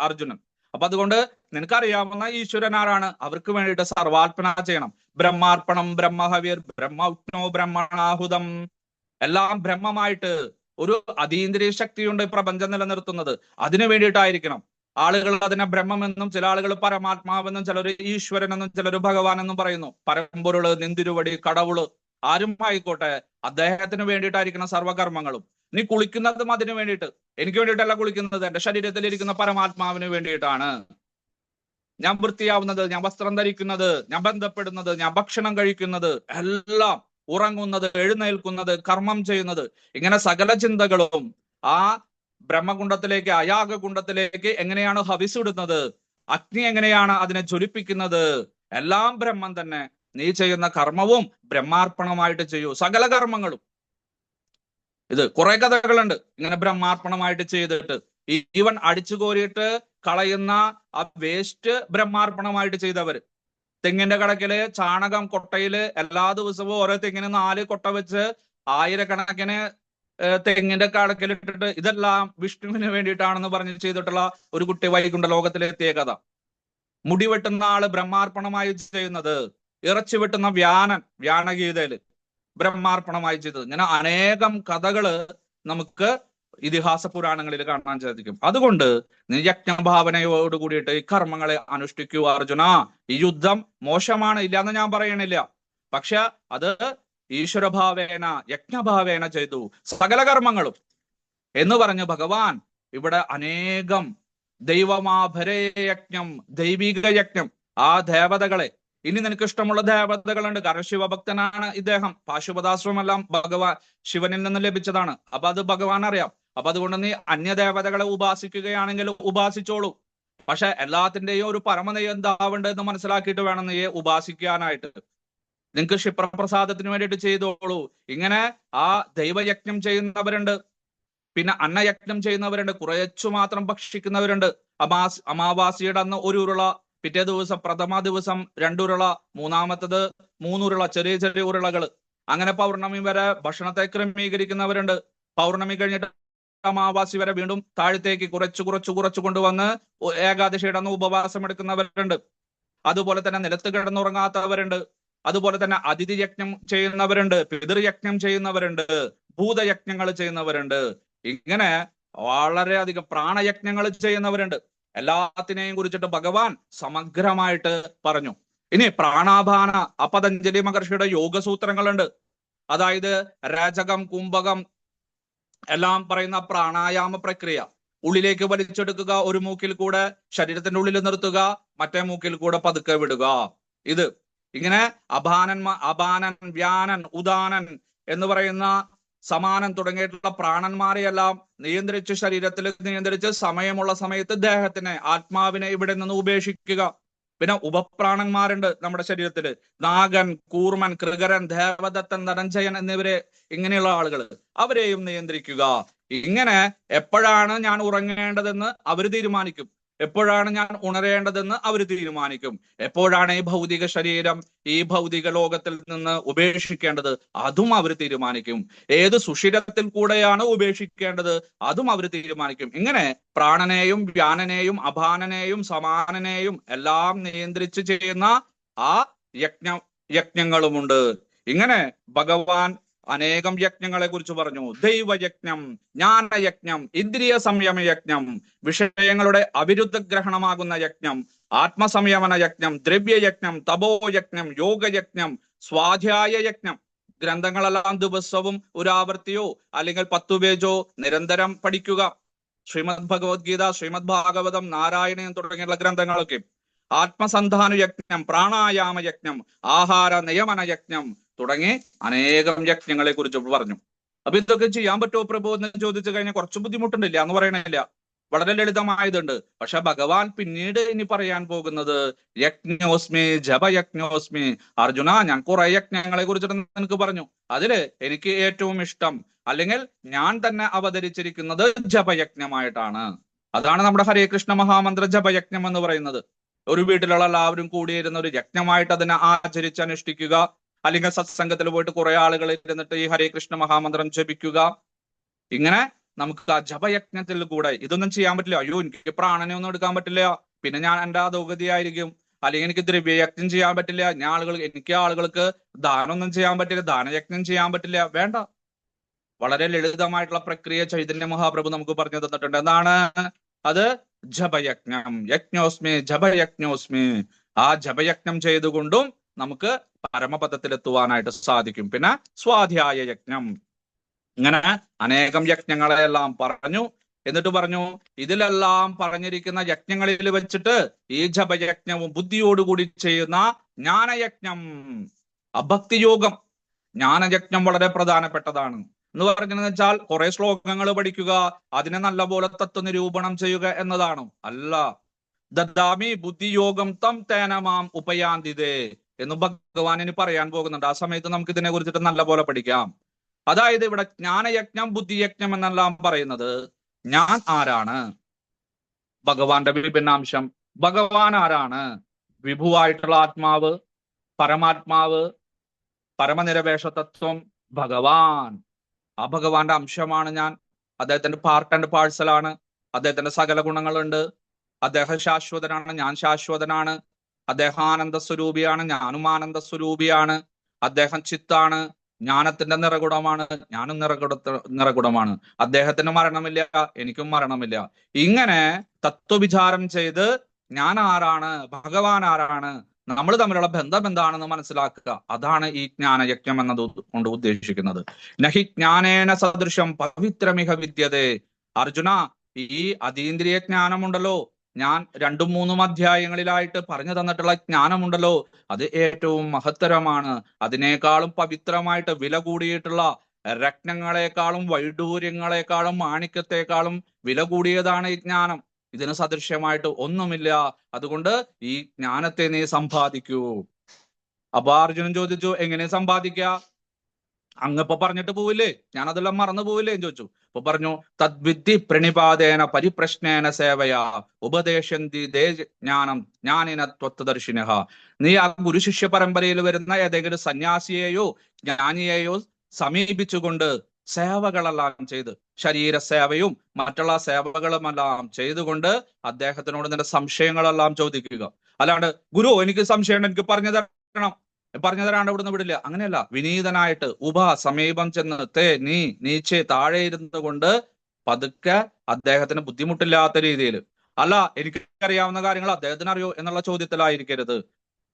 അർജുനൻ. അപ്പൊ അതുകൊണ്ട് നിനക്കറിയാവുന്ന ഈശ്വരൻ ആരാണ്, അവർക്ക് വേണ്ടിയിട്ട് സർവാർപ്പണ ചെയ്യണം. ബ്രഹ്മാർപ്പണം, ബ്രഹ്മഹവിർ, ബ്രഹ്മ ബ്രഹ്മണാഹുതം, എല്ലാം ബ്രഹ്മമായിട്ട്. ഒരു അതീന്ദ്രിയ ശക്തിയുണ്ട് പ്രപഞ്ചം നിലനിർത്തുന്നത്, അതിനു വേണ്ടിയിട്ടായിരിക്കണം. ആളുകൾ അതിനെ ബ്രഹ്മമെന്നും, ചില ആളുകൾ പരമാത്മാവെന്നും, ചിലർ ഈശ്വരനെന്നും, ചിലർ ഭഗവാൻ എന്നും പറയുന്നു. പരമ്പൊരുള്, നിന്തിരുവടി, കടവുള്, ആരും ആയിക്കോട്ടെ, അദ്ദേഹത്തിന് വേണ്ടിയിട്ടായിരിക്കണം സർവകർമ്മങ്ങളും. നീ കുളിക്കുന്നതും അതിനു വേണ്ടിയിട്ട്, എനിക്ക് വേണ്ടിയിട്ടല്ല കുളിക്കുന്നത്, എന്റെ ശരീരത്തിൽ ഇരിക്കുന്ന പരമാത്മാവിന് വേണ്ടിയിട്ടാണ് ഞാൻ വൃത്തിയാവുന്നത്, ഞാൻ വസ്ത്രം ധരിക്കുന്നത്, ഞാൻ ബന്ധപ്പെടുന്നത്, ഞാൻ ഭക്ഷണം കഴിക്കുന്നത്, എല്ലാം ഉറങ്ങുന്നത്, എഴുന്നേൽക്കുന്നത്, കർമ്മം ചെയ്യുന്നത്, ഇങ്ങനെ സകല ചിന്തകളും ആ ബ്രഹ്മകുണ്ടത്തിലേക്ക്, അയാഗകുണ്ടത്തിലേക്ക് എങ്ങനെയാണ് ഹവിസിടുന്നത്, അഗ്നി എങ്ങനെയാണ് അതിനെ ജ്വലിപ്പിക്കുന്നത്, എല്ലാം ബ്രഹ്മം തന്നെ. നീ ചെയ്യുന്ന കർമ്മവും ബ്രഹ്മാർപ്പണമായിട്ട് ചെയ്യൂ, സകല കർമ്മങ്ങളും. ഇത് കുറെ കഥകളുണ്ട് ഇങ്ങനെ ബ്രഹ്മാർപ്പണമായിട്ട് ചെയ്തിട്ട്. ഈവൻ അടിച്ചു കോരിയിട്ട് കളയുന്ന ആ വേസ്റ്റ് ബ്രഹ്മാർപ്പണമായിട്ട് ചെയ്തവര്. തെങ്ങിന്റെ കടക്കില് ചാണകം കൊട്ടയില് എല്ലാ ദിവസവും ഓരോ തെങ്ങിന് 4 കൊട്ട വെച്ച് ആയിരക്കണക്കിന് തെങ്ങിന്റെ കടക്കിലിട്ടിട്ട് ഇതെല്ലാം വിഷ്ണുവിന് വേണ്ടിയിട്ടാണെന്ന് പറഞ്ഞ് ചെയ്തിട്ടുള്ള ഒരു കുട്ടി വൈകുണ്ഠ ലോകത്തിലെത്തിയ കഥ. മുടി വെട്ടുന്ന ആള് ബ്രഹ്മാർപ്പണമായി ചെയ്യുന്നത്, ഇറച്ചി വെട്ടുന്ന വ്യാനഗീതയില് ബ്രഹ്മാർപ്പണമായി ചെയ്തത്. ഇങ്ങനെ അനേകം കഥകള് നമുക്ക് ഇതിഹാസ പുരാണങ്ങളിൽ കാണാൻ സാധിക്കും. അതുകൊണ്ട് നീ യജ്ഞഭാവനയോട് കൂടിയിട്ട് ഈ കർമ്മങ്ങളെ അനുഷ്ഠിക്കൂ അർജുന. ഈ യുദ്ധം മോശമാണ്, ഇല്ലാന്ന് ഞാൻ പറയണില്ല. പക്ഷെ അത് ഈശ്വരഭാവേന, യജ്ഞഭാവേന ചെയ്തു സകല കർമ്മങ്ങളും എന്ന് പറഞ്ഞ് ഭഗവാൻ ഇവിടെ അനേകം ദൈവമാഭരയജ്ഞം, ദൈവിക യജ്ഞം, ആ ദേവതകളെ, ഇനി നിനക്ക് ഇഷ്ടമുള്ള ദേവതകളുണ്ട്. കാരണം ശിവഭക്തനാണ് ഇദ്ദേഹം. പാശുപതാശ്രമെല്ലാം ഭഗവാൻ ശിവനിൽ നിന്ന് ലഭിച്ചതാണ്. അപ്പൊ അത് ഭഗവാൻ അറിയാം. അപ്പൊ അതുകൊണ്ട് നീ അന്യദേവതകളെ ഉപാസിക്കുകയാണെങ്കിൽ ഉപാസിച്ചോളൂ. പക്ഷെ എല്ലാത്തിന്റെയും ഒരു പരമനയം എന്താവേണ്ടതെന്ന് മനസ്സിലാക്കിയിട്ട് വേണം നീ ഉപാസിക്കാനായിട്ട്. നിങ്ങൾക്ക് ക്ഷിപ്രപ്രസാദത്തിന് വേണ്ടിയിട്ട് ചെയ്തോളൂ. ഇങ്ങനെ ആ ദൈവയജ്ഞം ചെയ്യുന്നവരുണ്ട്, പിന്നെ അന്നയജ്ഞം ചെയ്യുന്നവരുണ്ട്, കുറച്ചു മാത്രം ഭക്ഷിക്കുന്നവരുണ്ട്. അമാവാസിയുടെ അന്ന് ഒരു ഉരുള, പിറ്റേ ദിവസം പ്രഥമ ദിവസം 2 ഉരുള, മൂന്നാമത്തത് 3 ഉരുള, ചെറിയ ചെറിയ ഉരുളകൾ. അങ്ങനെ പൗർണമി വരെ ഭക്ഷണത്തെ ക്രമീകരിക്കുന്നവരുണ്ട്. പൗർണമി കഴിഞ്ഞിട്ട് അമാവാസി വരെ വീണ്ടും താഴത്തേക്ക് കുറച്ചു കൊണ്ടുവന്ന് ഏകാദശിയുടെ അന്ന് ഉപവാസം എടുക്കുന്നവരുണ്ട്. അതുപോലെ തന്നെ നിലത്ത് കിടന്നുറങ്ങാത്തവരുണ്ട്. അതുപോലെ തന്നെ അതിഥി യജ്ഞം ചെയ്യുന്നവരുണ്ട്, പിതൃയജ്ഞം ചെയ്യുന്നവരുണ്ട്, ഭൂതയജ്ഞങ്ങൾ ചെയ്യുന്നവരുണ്ട്. ഇങ്ങനെ വളരെയധികം പ്രാണയജ്ഞങ്ങൾ ചെയ്യുന്നവരുണ്ട്. എല്ലാത്തിനെയും കുറിച്ചിട്ട് ഭഗവാൻ സമഗ്രമായിട്ട് പറഞ്ഞു. ഇനി പ്രാണാപാന, പതഞ്ജലി മഹർഷിയുടെ യോഗസൂത്രങ്ങളുണ്ട്. അതായത് രജകം, കുംഭകം എല്ലാം പറയുന്ന പ്രാണായാമ പ്രക്രിയ. ഉള്ളിലേക്ക് വലിച്ചെടുക്കുക, ഒരു മൂക്കിൽ കൂടെ ശരീരത്തിന്റെ ഉള്ളിൽ നിർത്തുക, മറ്റേ മൂക്കിൽ കൂടെ പതുക്കെ വിടുക. ഇത് ഇങ്ങനെ അപാനൻ, വ്യാനൻ, ഉദാനൻ എന്ന് പറയുന്ന സമാനൻ തുടങ്ങിയിട്ടുള്ള പ്രാണന്മാരെയെല്ലാം നിയന്ത്രിച്ച്, ശരീരത്തിൽ നിയന്ത്രിച്ച്, സമയമുള്ള സമയത്ത് ദേഹത്തിനെ, ആത്മാവിനെ ഇവിടെ നിന്ന് ഉപേക്ഷിക്കുക. പിന്നെ ഉപപ്രാണന്മാരുണ്ട് നമ്മുടെ ശരീരത്തില്. നാഗൻ, കൂർമൻ, കൃകരൻ, ദേവദത്തൻ, ധനഞ്ജയൻ എന്നിവരെ, ഇങ്ങനെയുള്ള ആളുകൾ, അവരെയും നിയന്ത്രിക്കുക. ഇങ്ങനെ എപ്പോഴാണ് ഞാൻ ഉറങ്ങേണ്ടതെന്ന് അവർ തീരുമാനിക്കും, എപ്പോഴാണ് ഞാൻ ഉണരേണ്ടതെന്ന് അവർ തീരുമാനിക്കും, എപ്പോഴാണ് ഈ ഭൗതിക ശരീരം, ഈ ഭൗതിക ലോകത്തിൽ നിന്ന് ഉപേക്ഷിക്കേണ്ടത് അതും അവർ തീരുമാനിക്കും, ഏത് സുഷിരത്തിൽ കൂടെയാണ് ഉപേക്ഷിക്കേണ്ടത് അതും അവർ തീരുമാനിക്കും. ഇങ്ങനെ പ്രാണനെയും വ്യാനനെയും അപാനനെയും സമാനനെയും എല്ലാം നിയന്ത്രിച്ച് ചെയ്യുന്ന ആ യജ്ഞങ്ങളുമുണ്ട്. ഇങ്ങനെ ഭഗവാൻ അനേകം യജ്ഞങ്ങളെ കുറിച്ച് പറഞ്ഞു. ദൈവയജ്ഞം, ജ്ഞാനയജ്ഞം, ഇന്ദ്രിയ സംയമ യജ്ഞം, വിഷയങ്ങളുടെ അവിരുദ്ധ ഗ്രഹണമാകുന്ന യജ്ഞം, ആത്മസംയമന യജ്ഞം, ദ്രവ്യയജ്ഞം, തപോയജ്ഞം, യോഗയജ്ഞം, സ്വാധ്യായ യജ്ഞം. ഗ്രന്ഥങ്ങളെല്ലാം ദിവസവും ഒരു ആവർത്തിയോ അല്ലെങ്കിൽ 10 പേജോ നിരന്തരം പഠിക്കുക. ശ്രീമദ് ഭഗവത്ഗീത, ശ്രീമദ് ഭാഗവതം, നാരായണീയം തുടങ്ങിയുള്ള ഗ്രന്ഥങ്ങളൊക്കെ. ആത്മസന്ധാന യജ്ഞം, പ്രാണായാമ യജ്ഞം, ആഹാര നിയമന യജ്ഞം തുടങ്ങി അനേകം യജ്ഞങ്ങളെ കുറിച്ച് പറഞ്ഞു. അപ്പൊ ഇതൊക്കെ ചെയ്യാൻ പറ്റുമോ പ്രഭു എന്ന് ചോദിച്ചു കഴിഞ്ഞാൽ കുറച്ച് ബുദ്ധിമുട്ടുണ്ടില്ല എന്ന് പറയണില്ല, വളരെ ലളിതമായതുണ്ട്. പക്ഷെ ഭഗവാൻ പിന്നീട് ഇനി പറയാൻ പോകുന്നത് യജ്ഞോസ്മി ജപയജ്ഞോസ്മി. അർജുന, ഞാൻ കുറെ യജ്ഞങ്ങളെ കുറിച്ചിട്ട് നിനക്ക് പറഞ്ഞു. അതില് എനിക്ക് ഏറ്റവും ഇഷ്ടം, അല്ലെങ്കിൽ ഞാൻ തന്നെ അവതരിച്ചിരിക്കുന്നത് ജപയജ്ഞമായിട്ടാണ്. അതാണ് നമ്മുടെ ഹരേ കൃഷ്ണ മഹാമന്ത്ര ജപയജ്ഞം എന്ന് പറയുന്നത്. ഒരു വീട്ടിലുള്ള എല്ലാവരും കൂടിയിരുന്ന ഒരു യജ്ഞമായിട്ട് അതിനെ ആചരിച്ച് അനുഷ്ഠിക്കുക, അല്ലെങ്കിൽ സത്സംഗത്തിൽ പോയിട്ട് കുറെ ആളുകൾ ഇരുന്നിട്ട് ഈ ഹരേ കൃഷ്ണ മഹാമന്ത്രം ജപിക്കുക. ഇങ്ങനെ നമുക്ക് ആ ജപയജ്ഞത്തിൽ കൂടെ ഇതൊന്നും ചെയ്യാൻ പറ്റില്ല. അയ്യോ, എനിക്ക് പ്രാണനെ ഒന്നും എടുക്കാൻ പറ്റില്ല, പിന്നെ ഞാൻ എൻ്റെ അധോഗതിയായിരിക്കും. അല്ലെങ്കിൽ എനിക്ക് ദ്രവ്യയജ്ഞം ചെയ്യാൻ പറ്റില്ല, എനിക്ക് ആളുകൾക്ക് ദാനമൊന്നും ചെയ്യാൻ പറ്റില്ല, ദാനയജ്ഞം ചെയ്യാൻ പറ്റില്ല. വേണ്ട, വളരെ ലളിതമായിട്ടുള്ള പ്രക്രിയ ചൈതന്യ മഹാപ്രഭു നമുക്ക് പറഞ്ഞു തന്നിട്ടുണ്ട്. എന്താണ് അത്? ജപയജ്ഞം. യജ്ഞോസ്മി ജപയജ്ഞോസ്മി. ആ ജപയജ്ഞം ചെയ്തുകൊണ്ടും നമുക്ക് പരമപദത്തിലെത്തുവാനായിട്ട് സാധിക്കും. പിന്നെ സ്വാധ്യായ യജ്ഞം. ഇങ്ങനെ അനേകം യജ്ഞങ്ങളെല്ലാം പറഞ്ഞു. എന്നിട്ട് പറഞ്ഞു, ഇതിലെല്ലാം പറഞ്ഞിരിക്കുന്ന യജ്ഞങ്ങളിൽ വെച്ചിട്ട് ഈ ജപയജ്ഞവും ബുദ്ധിയോടുകൂടി ചെയ്യുന്ന ജ്ഞാനയജ്ഞം, അഭക്തിയോഗം, ജ്ഞാനയജ്ഞം വളരെ പ്രധാനപ്പെട്ടതാണ്. എന്ന് പറഞ്ഞതെന്ന് വെച്ചാൽ കുറെ ശ്ലോകങ്ങൾ പഠിക്കുക, അതിനെ നല്ലപോലെ തത്വനിരൂപണം ചെയ്യുക എന്നതാണ്. അല്ല, ദദാമി ബുദ്ധിയോഗം തം തേനമാം ഉപയാന്തിതേ എന്ന് ഭഗവാൻ ഇനി പറയാൻ പോകുന്നുണ്ട്. ആ സമയത്ത് നമുക്ക് ഇതിനെ കുറിച്ചിട്ട് നല്ലപോലെ പഠിക്കാം. അതായത് ഇവിടെ ജ്ഞാനയജ്ഞം, ബുദ്ധിയജ്ഞം എന്നെല്ലാം പറയുന്നത് ഞാൻ ആരാണ്, ഭഗവാന്റെ വിഭിന്നാംശം. ഭഗവാൻ ആരാണ്? വിഭുവായിട്ടുള്ള ആത്മാവ്, പരമാത്മാവ്, പരമനിരപേക്ഷ തത്വം ഭഗവാൻ. ആ ഭഗവാന്റെ അംശമാണ് ഞാൻ. അദ്ദേഹത്തിന്റെ പാർട്ട് ആൻഡ് പാഴ്സലാണ്. അദ്ദേഹത്തിന്റെ സകല ഗുണങ്ങളുണ്ട്. അദ്ദേഹം ശാശ്വതനാണ്, ഞാൻ ശാശ്വതനാണ്. അദ്ദേഹം ആനന്ദ സ്വരൂപിയാണ്, ഞാനും ആനന്ദ സ്വരൂപിയാണ്. അദ്ദേഹം ചിത്താണ്, ജ്ഞാനത്തിന്റെ നിറകുടമാണ്, ഞാനും നിറകുടമാണ്. അദ്ദേഹത്തിന് മരണമില്ല, എനിക്കും മരണമില്ല. ഇങ്ങനെ തത്വവിചാരം ചെയ്ത് ഞാൻ ആരാണ്, ഭഗവാൻ ആരാണ്, നമ്മൾ തമ്മിലുള്ള ബന്ധം എന്താണെന്ന് മനസ്സിലാക്കുക. അതാണ് ഈ ജ്ഞാനയജ്ഞം എന്നത് കൊണ്ട് ഉദ്ദേശിക്കുന്നത്. നഹി ജ്ഞാനേന സദൃശം പവിത്രമിഹ വിദ്യതേ. അർജുന, ഈ അതീന്ദ്രിയ ജ്ഞാനമുണ്ടല്ലോ, ഞാൻ 2-3 അധ്യായങ്ങളിലായിട്ട് പറഞ്ഞു തന്നിട്ടുള്ള ജ്ഞാനമുണ്ടല്ലോ, അത് ഏറ്റവും മഹത്തരമാണ്. അതിനേക്കാളും പവിത്രമായിട്ട് വില കൂടിയിട്ടുള്ള രത്നങ്ങളെക്കാളും വൈഡൂര്യങ്ങളെക്കാളും മാണിക്യത്തെക്കാളും വില കൂടിയതാണ് ഈ ജ്ഞാനം. ഇതിന് സദൃശ്യമായിട്ട് ഒന്നുമില്ല. അതുകൊണ്ട് ഈ ജ്ഞാനത്തെ നീ സമ്പാദിക്കൂ. അപ്പൊ അർജുനൻ ചോദിച്ചു, എങ്ങനെ സമ്പാദിക്കുക? അങ്ങപ്പോ പറഞ്ഞിട്ട് പോവില്ലേ, ഞാനതെല്ലാം മറന്നു പോവില്ലേ എന്ന് ചോദിച്ചു. അപ്പൊ പറഞ്ഞു, തദ്വിദ്ധി പ്രണിപാതേന പരിപ്രശ്നേന സേവയാ ഉപദേശന്തി ദേ ജ്ഞാനം ജ്ഞാനിന ത്വത്വദർശിനഃ. നീ ആ ഗുരുശിഷ്യ പരമ്പരയിൽ വരുന്ന ഏതെങ്കിലും സന്യാസിയെയോ ജ്ഞാനിയെയോ സമീപിച്ചുകൊണ്ട് സേവകളെല്ലാം ചെയ്ത്, ശരീര സേവയും മറ്റുള്ള സേവകളുമെല്ലാം ചെയ്തുകൊണ്ട് അദ്ദേഹത്തിനോട് നിന്റെ സംശയങ്ങളെല്ലാം ചോദിക്കുക. അല്ലാണ്ട് ഗുരു എനിക്ക് സംശയമുണ്ട്, എനിക്ക് പറഞ്ഞു തരാണ്ട് ഇവിടുന്ന് വിടില്ല, അങ്ങനെയല്ല. വിനീതനായിട്ട് സമീപം ചെന്ന് നീച്ചെ താഴെ ഇരുന്നു കൊണ്ട് പതുക്കെ അദ്ദേഹത്തിന് ബുദ്ധിമുട്ടില്ലാത്ത രീതിയിൽ, അല്ല എനിക്കറിയാവുന്ന കാര്യങ്ങൾ അദ്ദേഹത്തിന് അറിയോ എന്നുള്ള ചോദ്യത്തിലായിരിക്കരുത്.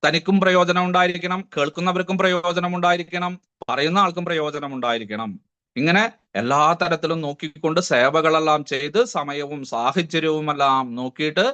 തനിക്കും പ്രയോജനം ഉണ്ടായിരിക്കണം, കേൾക്കുന്നവർക്കും പ്രയോജനം ഉണ്ടായിരിക്കണം, പറയുന്ന ആൾക്കും പ്രയോജനം ഉണ്ടായിരിക്കണം. ഇങ്ങനെ എല്ലാ തരത്തിലും നോക്കിക്കൊണ്ട് സേവകളെല്ലാം ചെയ്ത് സമയവും സാഹചര്യവും എല്ലാം നോക്കിയിട്ട്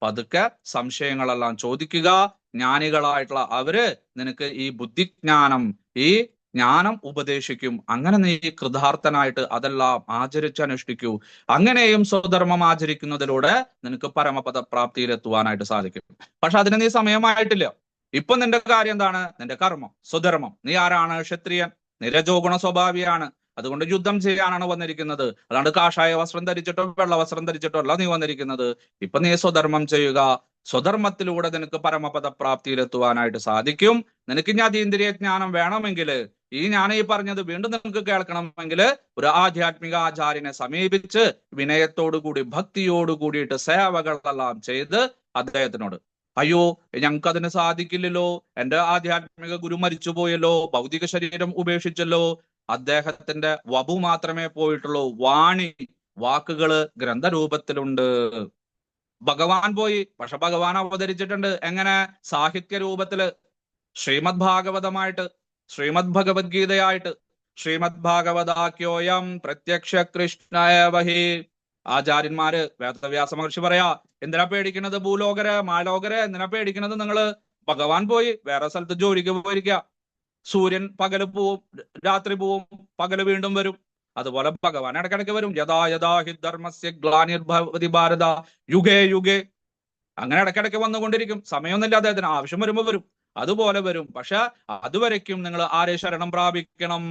പതുക്കെ സംശയങ്ങളെല്ലാം ചോദിക്കുക. ജ്ഞാനികളായിട്ടുള്ള അവര് നിനക്ക് ഈ ബുദ്ധിജ്ഞാനം, ഈ ജ്ഞാനം ഉപദേശിക്കും. അങ്ങനെ നീ കൃതാർത്ഥനായിട്ട് അതെല്ലാം ആചരിച്ചനുഷ്ഠിക്കൂ. അങ്ങനെയും സ്വധർമ്മം ആചരിക്കുന്നതിലൂടെ നിനക്ക് പരമപദ പ്രാപ്തിയിലെത്തുവാനായിട്ട് സാധിക്കും. പക്ഷെ അതിന് നീ സമയമായിട്ടില്ല. ഇപ്പൊ നിന്റെ കാര്യം എന്താണ്? നിന്റെ കർമ്മം, സ്വധർമ്മം. നീ ആരാണ്? ക്ഷത്രിയൻ, നീ രജോഗുണ സ്വഭാവിയാണ്. അതുകൊണ്ട് യുദ്ധം ചെയ്യാനാണ് വന്നിരിക്കുന്നത്. അല്ലാണ്ട് കാഷായ വസ്ത്രം ധരിച്ചിട്ടോ വെള്ള വസ്ത്രം ധരിച്ചിട്ടോ അല്ല നീ വന്നിരിക്കുന്നത്. ഇപ്പൊ നീ സ്വധർമ്മം ചെയ്യുക. സ്വധർമ്മത്തിലൂടെ നിനക്ക് പരമപദ പ്രാപ്തിയിലെത്തുവാനായിട്ട് സാധിക്കും. നിനക്ക് ഇനി അതീന്ദ്രിയ ജ്ഞാനം വേണമെങ്കിൽ, ഞാൻ ഈ പറഞ്ഞത് വീണ്ടും നിങ്ങൾക്ക് കേൾക്കണമെങ്കിൽ, ഒരു ആധ്യാത്മിക ആചാര്യനെ സമീപിച്ച് വിനയത്തോടുകൂടി ഭക്തിയോടുകൂടിയിട്ട് സേവകളെല്ലാം ചെയ്ത് അദ്ദേഹത്തിനോട്, അയ്യോ ഞങ്ങൾക്ക് അതിന് സാധിക്കില്ലല്ലോ, എന്റെ ആധ്യാത്മിക ഗുരു മരിച്ചുപോയല്ലോ, ഭൗതിക ശരീരം ഉപേക്ഷിച്ചല്ലോ, അദ്ദേഹത്തിന്റെ വപു മാത്രമേ പോയിട്ടുള്ളൂ, വാക്കുകള് ഗ്രന്ഥരൂപത്തിലുണ്ട്. ഭഗവാൻ പോയി, പക്ഷെ ഭഗവാൻ അവതരിച്ചിട്ടുണ്ട് എങ്ങനെ? സാഹിത്യ രൂപത്തില്, ശ്രീമദ് ഭാഗവതമായിട്ട്, ശ്രീമദ് ഭഗവത്ഗീതയായിട്ട്. ശ്രീമദ് ഭാഗവതാക്യോയം പ്രത്യക്ഷ കൃഷ്ണയവഹി. ആചാര്യന്മാര്, വേദവ്യാസ മഹർഷി പറയാ, എന്തിനാ പേടിക്കുന്നത് ഭൂലോകരെ മാലോകരെ, എന്തിനാ പേടിക്കുന്നത് നിങ്ങള്? ഭഗവാൻ പോയി, വേറെ സ്ഥലത്ത് ജോലിക്ക് പോയിരിക്കുക. സൂര്യൻ പകല് പോവും, രാത്രി പോവും, പകല് വീണ്ടും വരും. അതുപോലെ ഭഗവാൻ ഇടയ്ക്കിടയ്ക്ക് വരും. യഥാ യഥാ ഹി ധർമ്മസ്യ ഗ്ലാനിർഭവതി ഭാരത യുഗേ യുഗേ. അങ്ങനെ ഇടയ്ക്കിടയ്ക്ക് വന്നുകൊണ്ടിരിക്കും. സമയമൊന്നുമില്ല അദ്ദേഹത്തിന്, ആവശ്യം വരുമ്പോ വരും. അതുപോലെ വരും. പക്ഷെ അതുവരയ്ക്കും നിങ്ങൾ ആരെ ശരണം പ്രാപിക്കണം?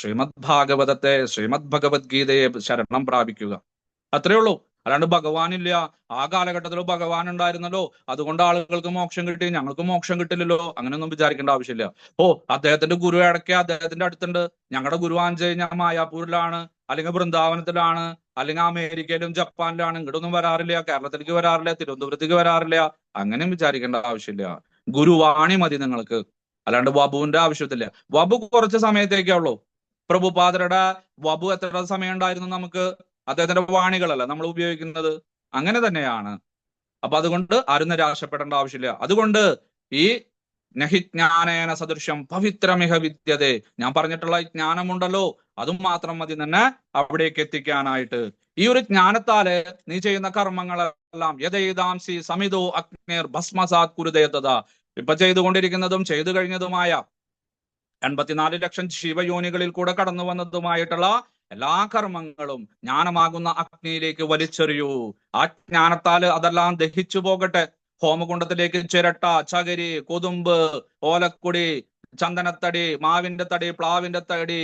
ശ്രീമദ് ഭാഗവതത്തെ, ശ്രീമദ് ഭഗവത്ഗീതയെ ശരണം പ്രാപിക്കുക. അത്രേ ഉള്ളൂ. അല്ലാണ്ട് ഭഗവാനില്ല, ആ കാലഘട്ടത്തിൽ ഭഗവാൻ ഉണ്ടായിരുന്നല്ലോ അതുകൊണ്ട് ആളുകൾക്ക് മോക്ഷം കിട്ടി, ഞങ്ങൾക്ക് മോക്ഷം കിട്ടില്ലല്ലോ, അങ്ങനെയൊന്നും വിചാരിക്കേണ്ട ആവശ്യമില്ല. അദ്ദേഹത്തിന്റെ ഗുരു ഇടയ്ക്ക് അദ്ദേഹത്തിന്റെ അടുത്തുണ്ട്. ഞങ്ങളുടെ ഗുരു ഞാൻ മായാപൂരിലാണ്, അല്ലെങ്കിൽ വൃന്ദാവനത്തിലാണ്, അല്ലെങ്കിൽ അമേരിക്കയിലും ജപ്പാനിലാണ്, ഇങ്ങോട്ടൊന്നും വരാറില്ല, കേരളത്തിലേക്ക് വരാറില്ല, തിരുവനന്തപുരത്തേക്ക് വരാറില്ല. അങ്ങനെയും വിചാരിക്കേണ്ട ആവശ്യമില്ല. ഗുരുവാണി മതി നിങ്ങൾക്ക്, അല്ലാണ്ട് വബുവിന്റെ ആവശ്യത്തില്ല. വബു കുറച്ച് സമയത്തേക്കേ ഉള്ളൂ. പ്രഭുപാദരുടെ വബു എത്ര സമയം ഉണ്ടായിരുന്നു നമുക്ക്? അദ്ദേഹത്തിന്റെ വാണികളല്ല നമ്മൾ ഉപയോഗിക്കുന്നത്. അങ്ങനെ തന്നെയാണ്. അപ്പൊ അതുകൊണ്ട് ആരും നിരാശപ്പെടേണ്ട ആവശ്യമില്ല. അതുകൊണ്ട് ഈ നഹി ജ്ഞാനേന സദൃശ്യം പവിത്രമിഹ വിദ്യതേ, ഞാൻ പറഞ്ഞിട്ടുള്ള ജ്ഞാനമുണ്ടല്ലോ, അതും മാത്രം മതി തന്നെ അവിടേക്ക് എത്തിക്കാനായിട്ട്. ഈ ഒരു ജ്ഞാനത്താല് നീ ചെയ്യുന്ന കർമ്മങ്ങളെല്ലാം യഥേതാംസി സമിതോ അഗ്നിർ ഭസ്മസാത് കുരുദേതത. ഇപ്പൊ ചെയ്തുകൊണ്ടിരിക്കുന്നതും ചെയ്തു കഴിഞ്ഞതുമായ 84 ലക്ഷം ശിവയോനികളിൽ കൂടെ കടന്നു വന്നതുമായിട്ടുള്ള എല്ലാ കർമ്മങ്ങളും ജ്ഞാനമാകുന്ന അഗ്നിയിലേക്ക് വലിച്ചെറിയൂ. ആ ജ്ഞാനത്താല് അതെല്ലാം ദഹിച്ചു പോകട്ടെ. ഹോമകുണ്ടത്തിലേക്ക് ചിരട്ട, ചകിരി, കൊതുമ്പ്, ഓലക്കുടി, ചന്ദനത്തടി, മാവിന്റെ തടി, പ്ലാവിന്റെ തടി,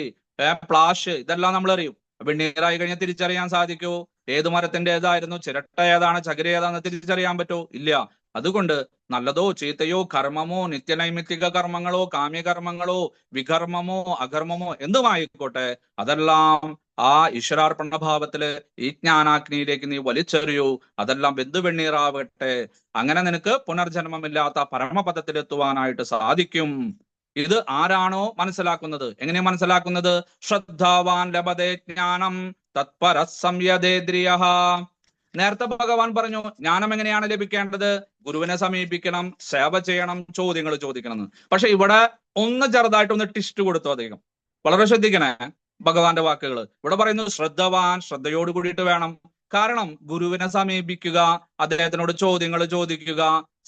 പ്ലാഷ്, ഇതെല്ലാം നമ്മൾ അറിയും. വെണ്ണീറായി കഴിഞ്ഞാൽ തിരിച്ചറിയാൻ സാധിക്കൂ ഏത് മരത്തിന്റെ ഏതായിരുന്നു, ചിരട്ട ഏതാണ്, ചകിരി ഏതാണെന്ന് തിരിച്ചറിയാൻ പറ്റോ? ഇല്ല. അതുകൊണ്ട് നല്ലതോ ചീത്തയോ കർമ്മമോ നിത്യനൈമിത്തിക കർമ്മങ്ങളോ കാമ്യകർമ്മങ്ങളോ വികർമ്മമോ അകർമ്മമോ എന്തുമായിക്കോട്ടെ, അതെല്ലാം ആ ഈശ്വരാർപ്പണ ഭാവത്തില് ഈ ജ്ഞാനാഗ്നിയിലേക്ക് നീ വലിച്ചെറിയൂ. അതെല്ലാം വെണ്ണീറാവട്ടെ. അങ്ങനെ നിനക്ക് പുനർജന്മമില്ലാത്ത പരമപദത്തിലെത്തുവാനായിട്ട് സാധിക്കും. ഇത് ആരാണോ മനസ്സിലാക്കുന്നത്, എങ്ങനെയാ മനസ്സിലാക്കുന്നത്? ശ്രദ്ധാവാൻ ലഭതേ ജ്ഞാനം തത്പര സംയതേന്ദ്രിയഃ. നേരത്തെ ഭഗവാൻ പറഞ്ഞു ജ്ഞാനം എങ്ങനെയാണ് ലഭിക്കേണ്ടത്? ഗുരുവിനെ സമീപിക്കണം, സേവ ചെയ്യണം, ചോദ്യങ്ങൾ ചോദിക്കണം എന്ന്. പക്ഷെ ഇവിടെ ഒന്ന് ചെറുതായിട്ടൊന്ന് ടിസ്റ്റ് കൊടുത്തു അദ്ദേഹം. വളരെ ശ്രദ്ധിക്കണേ ഭഗവാന്റെ വാക്കുകൾ. ഇവിടെ പറയുന്നു ശ്രദ്ധവാൻ, ശ്രദ്ധയോട് കൂടിയിട്ട് വേണം. കാരണം ഗുരുവിനെ സമീപിക്കുക, അദ്ദേഹത്തിനോട് ചോദ്യങ്ങൾ ചോദിക്കുക,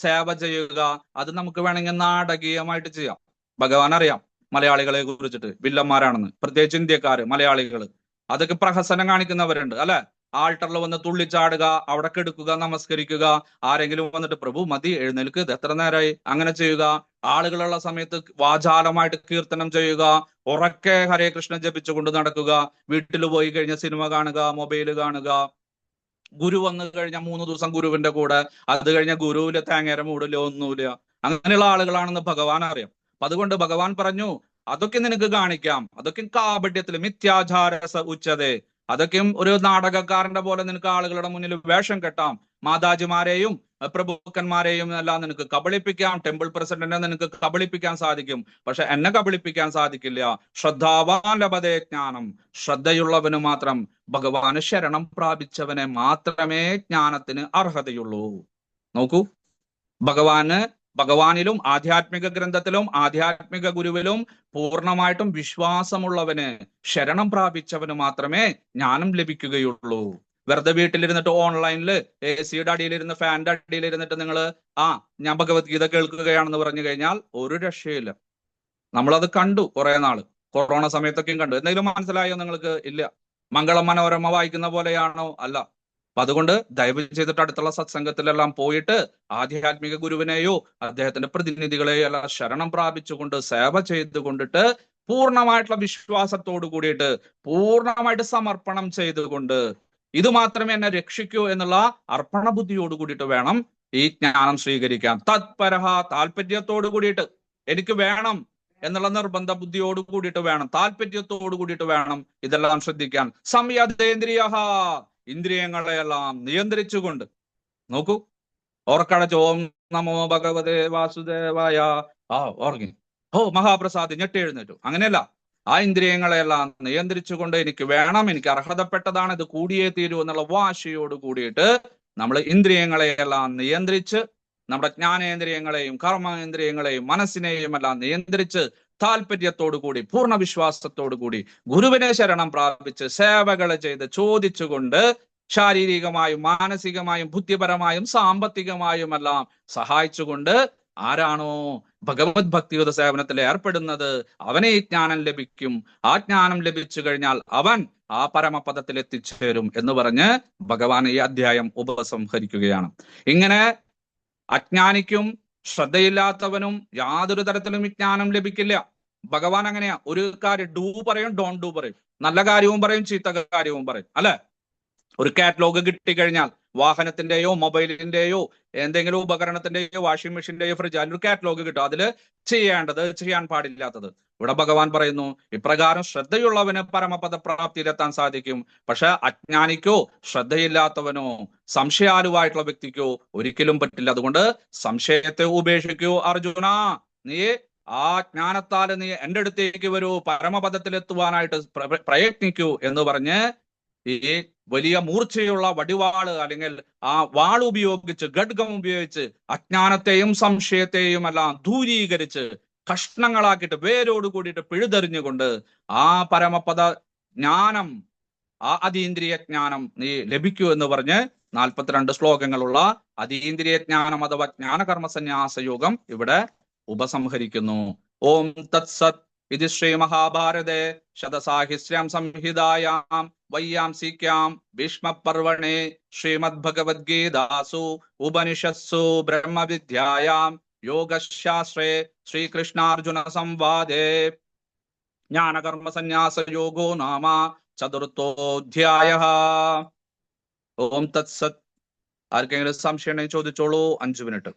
സേവ ചെയ്യുക, അത് നമുക്ക് വേണമെങ്കിൽ നാടകീയമായിട്ട് ചെയ്യാം. ഭഗവാൻ അറിയാം മലയാളികളെ കുറിച്ചിട്ട് വില്ലന്മാരാണെന്ന്, പ്രത്യേകിച്ച് ഇന്ത്യക്കാര് മലയാളികള് അതൊക്കെ പ്രഹസനം കാണിക്കുന്നവരുണ്ട് അല്ലെ. ആൾട്ടറിൽ വന്ന് തുള്ളിച്ചാടുക, അവിടെ കെടുക്കുക, നമസ്കരിക്കുക, ആരെങ്കിലും വന്നിട്ട് പ്രഭു മതി എഴുന്നേൽക്ക്, ഇത് എത്ര നേരമായി, അങ്ങനെ ചെയ്യുക. ആളുകളുള്ള സമയത്ത് വാചാലമായിട്ട് കീർത്തനം ചെയ്യുക, ഉറക്കെ ഹരേ കൃഷ്ണ ജപിച്ചുകൊണ്ട് നടക്കുക, വീട്ടിൽ പോയി കഴിഞ്ഞ സിനിമ കാണുക, മൊബൈൽ കാണുക. ഗുരു വന്നു കഴിഞ്ഞാൽ 3 ദിവസം ഗുരുവിന്റെ കൂടെ, അത് കഴിഞ്ഞ ഗുരുവിലെ തേങ്ങേര മൂടില്ല, ഒന്നുമില്ല. അങ്ങനെയുള്ള ആളുകളാണെന്ന് ഭഗവാൻ അറിയാം. അപ്പൊ അതുകൊണ്ട് ഭഗവാൻ പറഞ്ഞു, അതൊക്കെ നിനക്ക് കാണിക്കാം, അതൊക്കെ കാപട്യത്തിൽ മിഥ്യാചാരസ ഉച്ചതേ, അതൊക്കെയും ഒരു നാടകക്കാരന്റെ പോലെ നിനക്ക് ആളുകളുടെ മുന്നിൽ വേഷം കെട്ടാം, മാതാജിമാരെയും പ്രഭുക്കന്മാരെയും എല്ലാം നിനക്ക് കബളിപ്പിക്കാം, ടെമ്പിൾ പ്രസിഡന്റിനെ നിനക്ക് കബളിപ്പിക്കാൻ സാധിക്കും, പക്ഷെ എന്നെ കബളിപ്പിക്കാൻ സാധിക്കില്ല. ശ്രദ്ധാവാൻ ലഭതേ ജ്ഞാനം, ശ്രദ്ധയുള്ളവന് മാത്രം, ഭഗവാന് ശരണം പ്രാപിച്ചവനെ മാത്രമേ ജ്ഞാനത്തിന് അർഹതയുള്ളൂ. നോക്കൂ, ഭഗവാനിലും ആധ്യാത്മിക ഗ്രന്ഥത്തിലും ആധ്യാത്മിക ഗുരുവിലും പൂർണ്ണമായിട്ടും വിശ്വാസമുള്ളവന്, ശരണം പ്രാപിച്ചവന് മാത്രമേ ജ്ഞാനം ലഭിക്കുകയുള്ളൂ. വെറുതെ വീട്ടിലിരുന്നിട്ട് ഓൺലൈനില് AC-യുടെ അടിയിലിരുന്ന്, ഫാനിന്റെ അടിയിലിരുന്നിട്ട് നിങ്ങൾ ഞാൻ ഭഗവത്ഗീത കേൾക്കുകയാണെന്ന് പറഞ്ഞു കഴിഞ്ഞാൽ ഒരു രക്ഷയില്ല. നമ്മളത് കണ്ടു കുറെ നാള്, കൊറോണ സമയത്തൊക്കെയും കണ്ടു. എന്തെങ്കിലും മനസ്സിലായോ നിങ്ങൾക്ക്? ഇല്ല. മംഗളം മനോരമ വായിക്കുന്ന പോലെയാണോ? അല്ല. അപ്പൊ അതുകൊണ്ട് ദയവ് ചെയ്തിട്ട് അടുത്തുള്ള സത്സംഗത്തിലെല്ലാം പോയിട്ട് ആധ്യാത്മിക ഗുരുവിനെയോ അദ്ദേഹത്തിന്റെ പ്രതിനിധികളെയോ എല്ലാം ശരണം പ്രാപിച്ചുകൊണ്ട് സേവ ചെയ്തുകൊണ്ടിട്ട് പൂർണ്ണമായിട്ടുള്ള വിശ്വാസത്തോടു കൂടിയിട്ട്, പൂർണ്ണമായിട്ട് സമർപ്പണം ചെയ്തുകൊണ്ട്, ഇത് മാത്രമേ എന്നെ രക്ഷിക്കൂ എന്നുള്ള അർപ്പണ ബുദ്ധിയോട് കൂടിയിട്ട് വേണം ഈ ജ്ഞാനം സ്വീകരിക്കാൻ. തത്പരഹ, താല്പര്യത്തോട് കൂടിയിട്ട്, എനിക്ക് വേണം എന്നുള്ള നിർബന്ധ ബുദ്ധിയോട് കൂടിയിട്ട് വേണം, താല്പര്യത്തോട് കൂടിയിട്ട് വേണം ഇതെല്ലാം ശ്രദ്ധിക്കാൻ. സംയതേന്ദ്രിയ, ഇന്ദ്രിയങ്ങളെയെല്ലാം നിയന്ത്രിച്ചുകൊണ്ട്. നോക്കൂ, ഓർക്കടച്ച് ഓം നമോ ഭഗവതേ വാസുദേവായ, ഓർഗി മഹാപ്രസാദ് ഞെട്ടി എഴുന്നേറ്റു, അങ്ങനെയല്ല. ആ ഇന്ദ്രിയങ്ങളെല്ലാം നിയന്ത്രിച്ചുകൊണ്ട് എനിക്ക് വേണം, എനിക്ക് അർഹതപ്പെട്ടതാണ്, ഇത് കൂടിയേ തീരൂ എന്നുള്ള വാശിയോട് കൂടിയിട്ട് നമ്മൾ ഇന്ദ്രിയങ്ങളെയെല്ലാം നിയന്ത്രിച്ച്, നമ്മുടെ ജ്ഞാനേന്ദ്രിയങ്ങളെയും കർമ്മേന്ദ്രിയങ്ങളെയും മനസ്സിനെയും എല്ലാം നിയന്ത്രിച്ച് താല്പര്യത്തോടു കൂടി, പൂർണ്ണ വിശ്വാസത്തോടു കൂടി ഗുരുവിനെ ശരണം പ്രാപിച്ച് സേവകളെ ചെയ്ത് ചോദിച്ചുകൊണ്ട്, ശാരീരികമായും മാനസികമായും ബുദ്ധിപരമായും സാമ്പത്തികമായും എല്ലാം സഹായിച്ചുകൊണ്ട് ആരാണോ ഭഗവത് ഭക്തിയുത സേവനത്തിൽ ഏർപ്പെടുന്നത് അവനെ ഈ ജ്ഞാനം ലഭിക്കും. ആ ജ്ഞാനം ലഭിച്ചു കഴിഞ്ഞാൽ അവൻ ആ പരമപദത്തിൽ എത്തിച്ചേരും എന്ന് പറഞ്ഞ് ഭഗവാൻ ഈ അധ്യായം ഉപസംഹരിക്കുകയാണ്. ഇങ്ങനെ അജ്ഞാനിക്കും ശ്രദ്ധയില്ലാത്തവനും യാതൊരു തരത്തിലും വിജ്ഞാനം ലഭിക്കില്ല. ഭഗവാൻ അങ്ങനെയാ. ഒരു കാര്യം ഡൂ പറയും, ഡോണ്ട് ഡൂ പറയും, നല്ല കാര്യവും പറയും, ചീത്ത കാര്യവും പറയും അല്ലെ. ഒരു കാറ്റലോഗ് കിട്ടിക്കഴിഞ്ഞാൽ വാഹനത്തിന്റെയോ മൊബൈലിന്റെയോ എന്തെങ്കിലും ഉപകരണത്തിന്റെയോ വാഷിംഗ് മെഷീന്റെയോ ഫ്രിഡ്ജ്, അതിലൊരു കാറ്റലോഗ് കിട്ടും, അതില് ചെയ്യേണ്ടത്, ചെയ്യാൻ പാടില്ലാത്തത്. ഇവിടെ ഭഗവാൻ പറയുന്നു, ഇപ്രകാരം ശ്രദ്ധയുള്ളവന് പരമപദ പ്രാപ്തിയിലെത്താൻ സാധിക്കും, പക്ഷെ അജ്ഞാനിക്കോ ശ്രദ്ധയില്ലാത്തവനോ സംശയാലുവായിട്ടുള്ള വ്യക്തിക്കോ ഒരിക്കലും പറ്റില്ല. അതുകൊണ്ട് സംശയത്തെ ഉപേക്ഷിക്കൂ അർജുന, നീ ആ ജ്ഞാനത്താല് നീ എൻ്റെ അടുത്തേക്ക് വരൂ, പരമപദത്തിലെത്തുവാനായിട്ട് പ്രയത്നിക്കൂ എന്ന് പറഞ്ഞ് ഈ വലിയ മൂർച്ചയുള്ള വടിവാള് അല്ലെങ്കിൽ ആ വാൾ ഉപയോഗിച്ച്, ഖഡ്ഗം ഉപയോഗിച്ച് അജ്ഞാനത്തെയും സംശയത്തെയും എല്ലാം ദൂരീകരിച്ച് കഷ്ണങ്ങളാക്കിയിട്ട് വേരോട് കൂടിയിട്ട് പിഴുതെറിഞ്ഞുകൊണ്ട് ആ പരമപദ ജ്ഞാനം, ആ അതീന്ദ്രിയ ജ്ഞാനം നീ ലഭിക്കൂ എന്ന് പറഞ്ഞ് 42 ശ്ലോകങ്ങളുള്ള അതീന്ദ്രിയ ജ്ഞാനം അഥവാ ജ്ഞാനകർമ്മ സന്യാസ യോഗം ഇവിടെ ഉപസംഹരിക്കുന്നു. ഓം തത്സത്. ഇത് ശ്രീ മഹാഭാരതേ ശതസാഹിസ്രം സംഹിതായാം വയ്യാംസിക്യാം ഭീഷ്മപർവണേ ശ്രീമദ് ഭഗവദ്ഗീതാസു ഉപനിഷത്സു ബ്രഹ്മവിദ്യായാം യോഗശാസ്ത്രേ ശ്രീകൃഷ്ണാർജുന സംവാദേ ജ്ഞാനകർമ്മ സന്യാസ യോഗോ നാമ ചതുർത്ഥോധ്യായഃ. ഓം തത്സത്. ആർക്കെങ്കിലും സംശയം ഉണ്ടെങ്കിൽ ചോദിച്ചോളൂ. 5 മിനിറ്റ്.